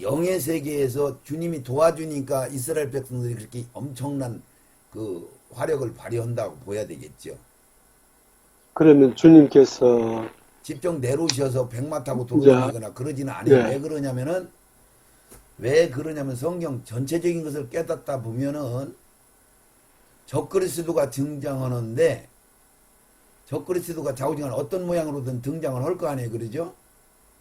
영의 세계에서 주님이 도와주니까 이스라엘 백성들이 그렇게 엄청난 그 화력을 발휘한다고 보야 되겠죠. 그러면 주님께서 직접 내려오셔서 백마 타고 돌아다니거나 그러지는 않아요. 왜 그러냐면 성경 전체적인 것을 깨닫다 보면은 적그리스도가 등장하는데 적그리스도가 좌우지간 어떤 모양으로든 등장을 할 거 아니에요. 그러죠?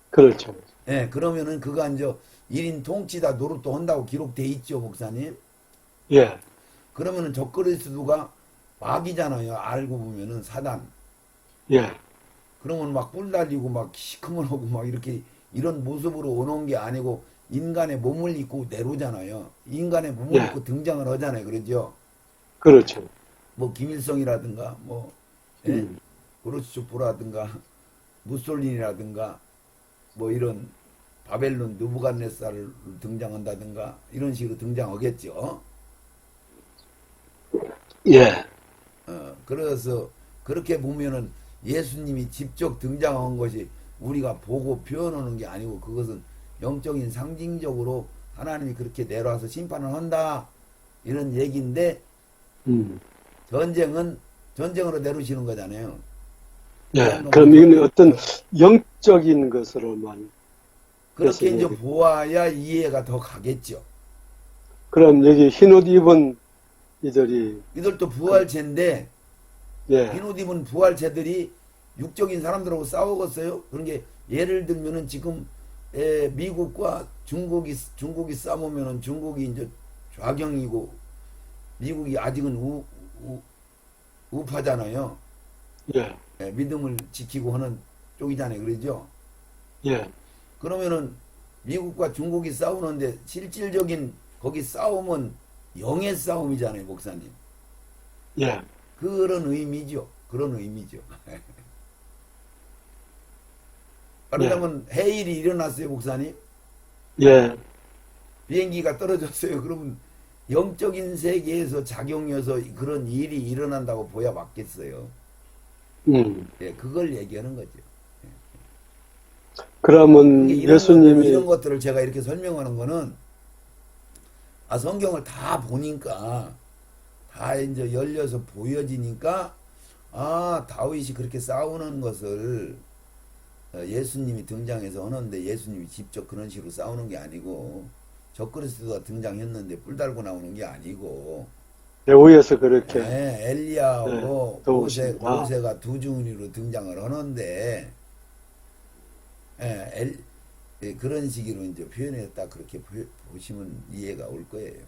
그렇죠. 예, 그러면은 그가 이제 1인 통치다 노릇도 한다고 기록돼 있죠, 목사님. 예. 그러면은 적그리스도가 마귀잖아요. 알고 보면은 사단. 예. 그러면 막 뿔 달리고 막 시커먼하고 막 이렇게 이런 모습으로 오는 게 아니고 인간의 몸을 입고 내려오잖아요. 인간의 몸을 입고 등장을 하잖아요. 그러죠? 그렇죠. 뭐 김일성이라든가 뭐 고르츠초프라든가 무솔린이라든가 뭐 이런 바벨론 느부갓네살을 등장한다든가 이런 식으로 등장하겠죠. 예. 그래서 그렇게 보면은 예수님이 직접 등장한 것이 우리가 보고 표현하는 게 아니고 그것은 영적인 상징적으로 하나님이 그렇게 내려와서 심판을 한다 이런 얘기인데 전쟁으로 내려오시는 거잖아요. 예. 그럼 이건 어떤 영적인 것으로만 그렇게 이제 보아야 이해가 더 가겠죠. 그럼 여기 흰옷 입은 이들도 부활체인데 예. 흰옷 입은 부활체들이 육적인 사람들하고 싸우겠어요. 그런 게 예를 들면은 지금 미국과 중국이 싸우면은 중국이 이제 좌경이고 미국이 아직은 우파잖아요. 예. 믿음을 지키고 하는 쪽이잖아요. 그러죠? 예. 그러면은 미국과 중국이 싸우는데 실질적인 거기 싸움은 영의 싸움이잖아요, 목사님. 예. 그런 의미죠. 그러면 해일이 일어났어요, 목사님. 예. 비행기가 떨어졌어요. 그러면 영적인 세계에서 작용해서 그런 일이 일어난다고 보야 맞겠어요. 예, 그걸 얘기하는 거죠. 그러면 예수님이 이런 것들을 제가 이렇게 설명하는 거는 성경을 다 보니까 다 이제 열려서 보여지니까 다윗이 그렇게 싸우는 것을 예수님이 등장해서 하는데 예수님이 직접 그런 식으로 싸우는 게 아니고 적그리스도가 등장했는데 뿔 달고 나오는 게 아니고 배후에서 그렇게 엘리야하고 모세가 두 중리로 등장을 하는데 그런 식으로 이제 표현했다 그렇게 보시면 이해가 올 거예요.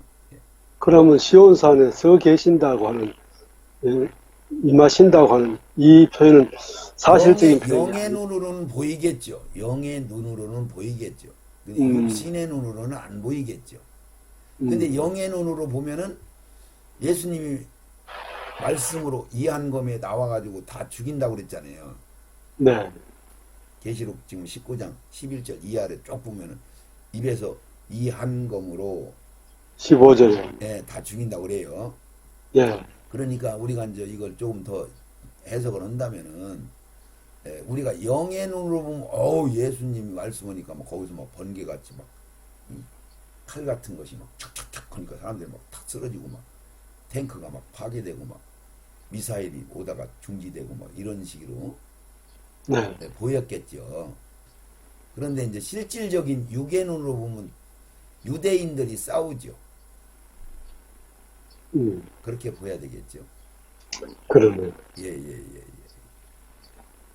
그러면 시온산에 서 계신다고 하는 임하신다고 하는 이 표현은 사실적인 표현이 영의 눈으로는 보이겠죠. 육신의 눈으로는 안 보이겠죠. 근데 영의 눈으로 보면은 예수님이 말씀으로 이한검에 나와가지고 다 죽인다고 그랬잖아요. 네. 계시록 지금 19장 11절 이하를 쭉 보면은 입에서 이 한 검으로 15절에. 예, 다 죽인다고 그래요. 예. 그러니까 우리가 이제 이걸 조금 더 해석을 한다면은 예, 우리가 영의 눈으로 보면 예수님이 말씀하니까 막 거기서 막 번개같이 막 칼 같은 것이 막 촥촥촥 하니까 사람들이 막 탁 쓰러지고 막 탱크가 막 파괴되고 막 미사일이 오다가 중지되고 막 이런 식으로 네. 예, 보였겠죠. 그런데 이제 실질적인 육의 눈으로 보면 유대인들이 싸우죠. 그렇게 보여야 되겠죠. 그러네. 예, 예, 예, 예.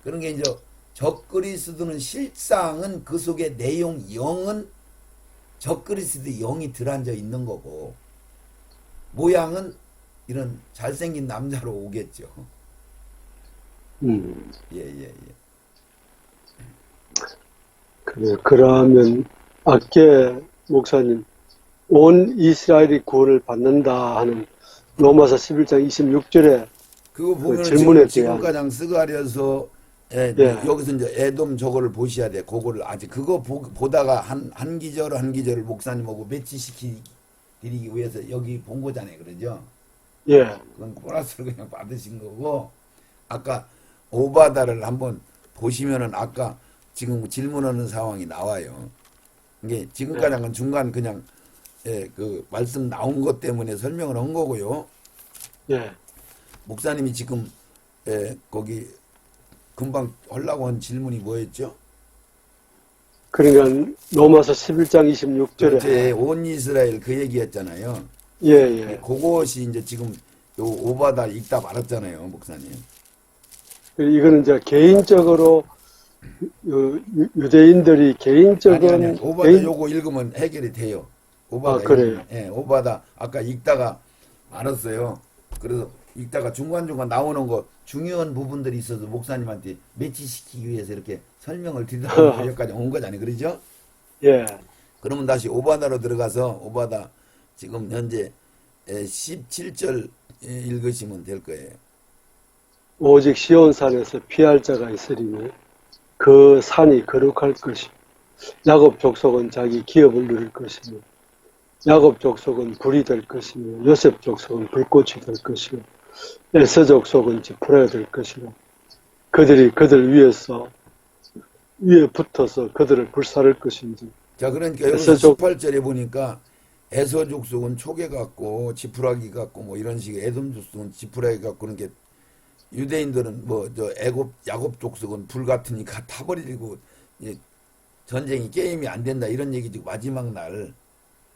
그런 게 이제 적그리스도는 실상은 그 속에 내용 영은 적그리스도 영이 들어앉아 있는 거고 모양은 이런 잘생긴 남자로 오겠죠. 예, 예, 예. 그래. 그러면, 아께 목사님, 온 이스라엘이 구원을 받는다 하는 로마서 11장 26절에 그거 그 보면 질문에 지금 대한, 가장 쓰가려서 예. 여기서 이제 에돔 저거를 보셔야 돼. 그거를 아직 그거 보다가 한 기절 한 기절을 목사님하고 매치시키기 위해서 여기 본 거잖아요. 그러죠? 예. 그건 보너스를 그냥 받으신 거고 아까 오바다를 한번 보시면은 아까 지금 질문하는 상황이 나와요. 이게 지금까지 한 건 중간 그냥 그 말씀 나온 것 때문에 설명을 한 거고요. 예. 목사님이 지금 거기 금방 하려고 한 질문이 뭐였죠? 그러니까 로마서 11장 26절에 그렇지. 온 이스라엘 그 얘기했잖아요. 예, 예. 그것이 이제 지금 요 오바다 읽다 말았잖아요, 목사님. 이거는 이제 개인적으로 유대인들이 아니 개인적인 오바다 요거 읽으면 해결이 돼요. 오바다 그래요. 읽으면. 오바다 아까 읽다가 말았어요. 그래서 읽다가 중간중간 나오는 거 중요한 부분들이 있어서 목사님한테 매치시키기 위해서 이렇게 설명을 드리다 보니 여기까지 온 거잖아요. 그러죠? 예. 그러면 다시 오바다로 들어가서 오바다 지금 현재 17절 읽으시면 될 거예요. 오직 시온산에서 피할 자가 있으리니 그 산이 거룩할 것이요 야곱 족속은 자기 기업을 누릴 것이며 야곱 족속은 불이 될 것이며 요셉 족속은 불꽃이 될 것이요 에서 족속은 지푸라가 될 것이라 그들이 그들 위에 붙어서 그들을 불사를 것인지 자, 그러니까 여기서 18절에 보니까 에서 족속은 초계 같고 지푸라기 같고 뭐 이런 식의 에돔 족속은 지푸라기 같고 그런 게 유대인들은 뭐 저 야곱 족속은 불 같으니까 타버리고 전쟁이 게임이 안 된다 이런 얘기지 마지막 날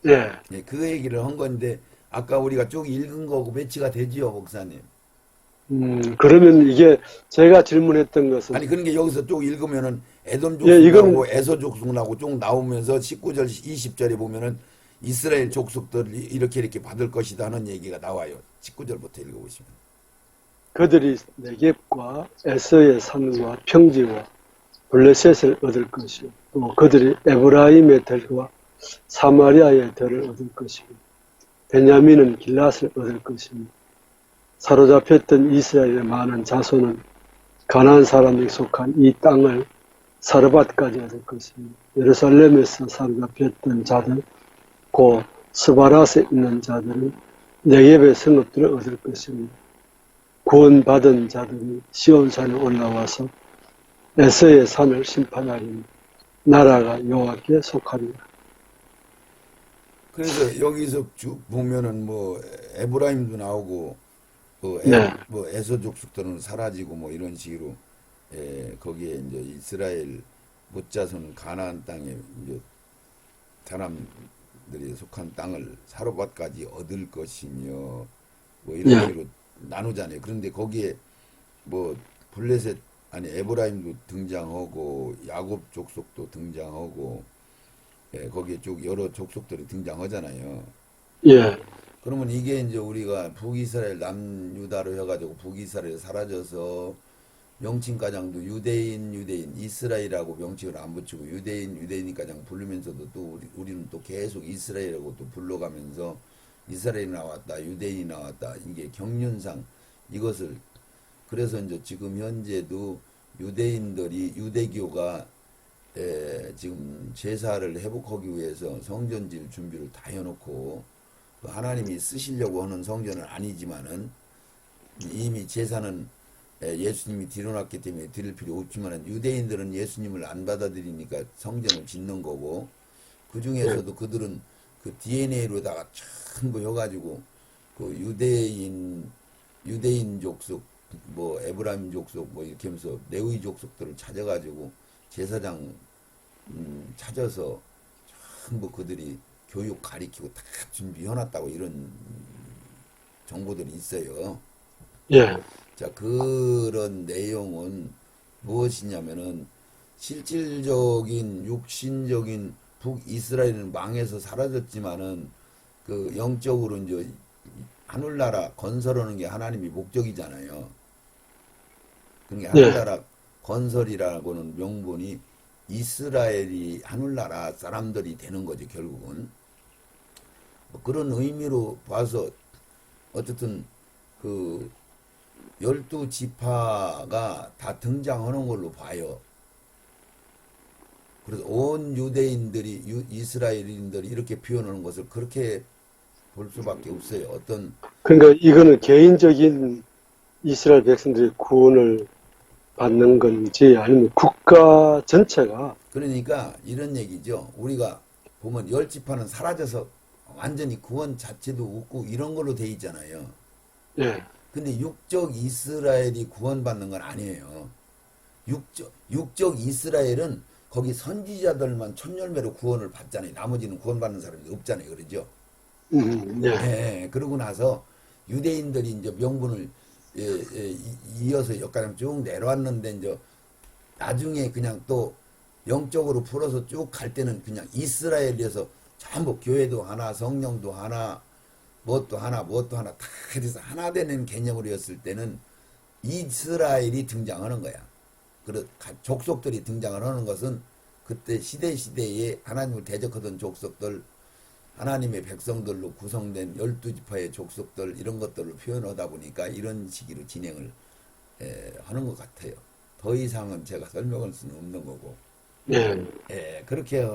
예. 그 얘기를 한 건데 아까 우리가 쭉 읽은 거고 매치가 되지요, 목사님. 그러면 이게 제가 질문했던 것은 아니 그런 게 여기서 쭉 읽으면은 에돔 예, 족속하고 에서 족속하고 쭉 나오면서 19절 20절에 보면은 이스라엘 족속들이 이렇게 받을 것이다 하는 얘기가 나와요. 19절부터 읽어보시면. 그들이 네겝과 에서의 산과 평지와 블레셋을 얻을 것이요 또 그들이 에브라임의 들과 사마리아의 들을 얻을 것이요 베냐민은 길랏을 얻을 것이며 사로잡혔던 이스라엘의 많은 자손은 가나안 사람이 속한 이 땅을 사르밧까지 얻을 것이며 예루살렘에서 사로잡혔던 자들 곧 스바랏에 있는 자들은 네겝의 성읍들을 얻을 것이며 구원받은 자들이 시온산에 올라와서 에서의 산을 심판하리니 나라가 여호와께 속하리라. 그래서 여기서 쭉 보면은 뭐 에브라임도 나오고 네. 뭐 에서 족속들은 사라지고 뭐 이런 식으로 거기에 이제 이스라엘 못자손 가나안 땅에 이제 사람들이 속한 땅을 사로밧까지 얻을 것이며 뭐 이런 네. 식으로 나누잖아요. 그런데 거기에 뭐 블레셋 아니 에브라임도 등장하고 야곱 족속도 등장하고 거기에 쭉 여러 족속들이 등장하잖아요. 예. 그러면 이게 이제 우리가 북이스라엘 남유다로 해가지고 북이스라엘 사라져서 명칭가장도 유대인 이스라엘하고 명칭을 안 붙이고 유대인가장 부르면서도 또 우리는 또 계속 이스라엘하고 또 불러가면서 이스라엘이 나왔다 유대인이 나왔다 이게 경륜상 이것을 그래서 이제 지금 현재도 유대인들이 유대교가 지금 제사를 회복하기 위해서 성전질 준비를 다 해놓고 그 하나님이 쓰시려고 하는 성전은 아니지만은 이미 제사는 예수님이 드려놨기 때문에 드릴 필요 없지만은 유대인들은 예수님을 안 받아들이니까 성전을 짓는 거고 그 중에서도 그들은 그 DNA로다가 전부 해가지고 그 유대인 족속 뭐 에브라임 족속 뭐 이렇게 하면서 레위 족속들을 찾아가지고 제사장 찾아서 전부 그들이 교육 가리키고 다 준비해놨다고 이런 정보들이 있어요. 예, 자, 그런 내용은 무엇이냐면은 실질적인 육신적인 북이스라엘은 망해서 사라졌지만은 그 영적으로 이제 하늘나라 건설하는 게 하나님이 목적이잖아요. 그러니까 예, 하늘나라 건설이라고는 명분이 이스라엘이 하늘나라 사람들이 되는 거죠, 결국은. 뭐 그런 의미로 봐서 어쨌든 그 12지파가 다 등장하는 걸로 봐요. 그래서 온 유대인들이 이스라엘인들이 이렇게 표현하는 것을 그렇게 볼 수밖에 없어요. 어떤 그러니까 이거는 개인적인 이스라엘 백성들이 구원을 받는 건지 아니면 국가 전체가 그러니까 이런 얘기죠. 우리가 보면 10지파는 사라져서 완전히 구원 자체도 없고 이런 걸로 돼 있잖아요. 예, 근데 육적 이스라엘이 구원받는 건 아니에요. 육적 이스라엘은 거기 선지자들만 천열매로 구원을 받잖아요. 나머지는 구원받는 사람이 없잖아요. 그러죠? 예, 예, 그러고 나서 유대인들이 이제 명분을 이어서 여기까지 쭉 내려왔는데 이제 나중에 그냥 또 영적으로 풀어서 쭉 갈 때는 그냥 이스라엘에서 전부 교회도 하나, 성령도 하나, 뭣도 하나 다 해서 하나 되는 개념으로였을 때는 이스라엘이 등장하는 거야. 그래서 족속들이 등장을 하는 것은 그때 시대에 하나님을 대적하던 족속들, 하나님의 백성들로 구성된 12지파의 족속들 이런 것들을 표현하다 보니까 이런 시기로 진행을 하는 것 같아요. 더 이상은 제가 설명할 수는 없는 거고. 예, 그렇게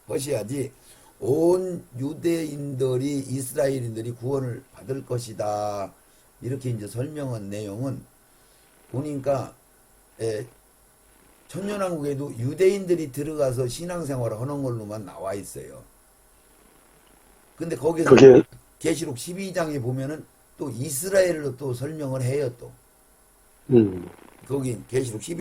하셔야지 온 유대인들이 이스라엘인들이 구원을 받을 것이다. 이렇게 이제 설명한 내용은 보니까 천년왕국에도 유대인들이 들어가서 신앙생활을 하는 걸로만 나와 있어요. 근데 거기서 그게 계시록 12장에 보면은 또 이스라엘로 또 설명을 해요 또. 음. 거기 계시록 12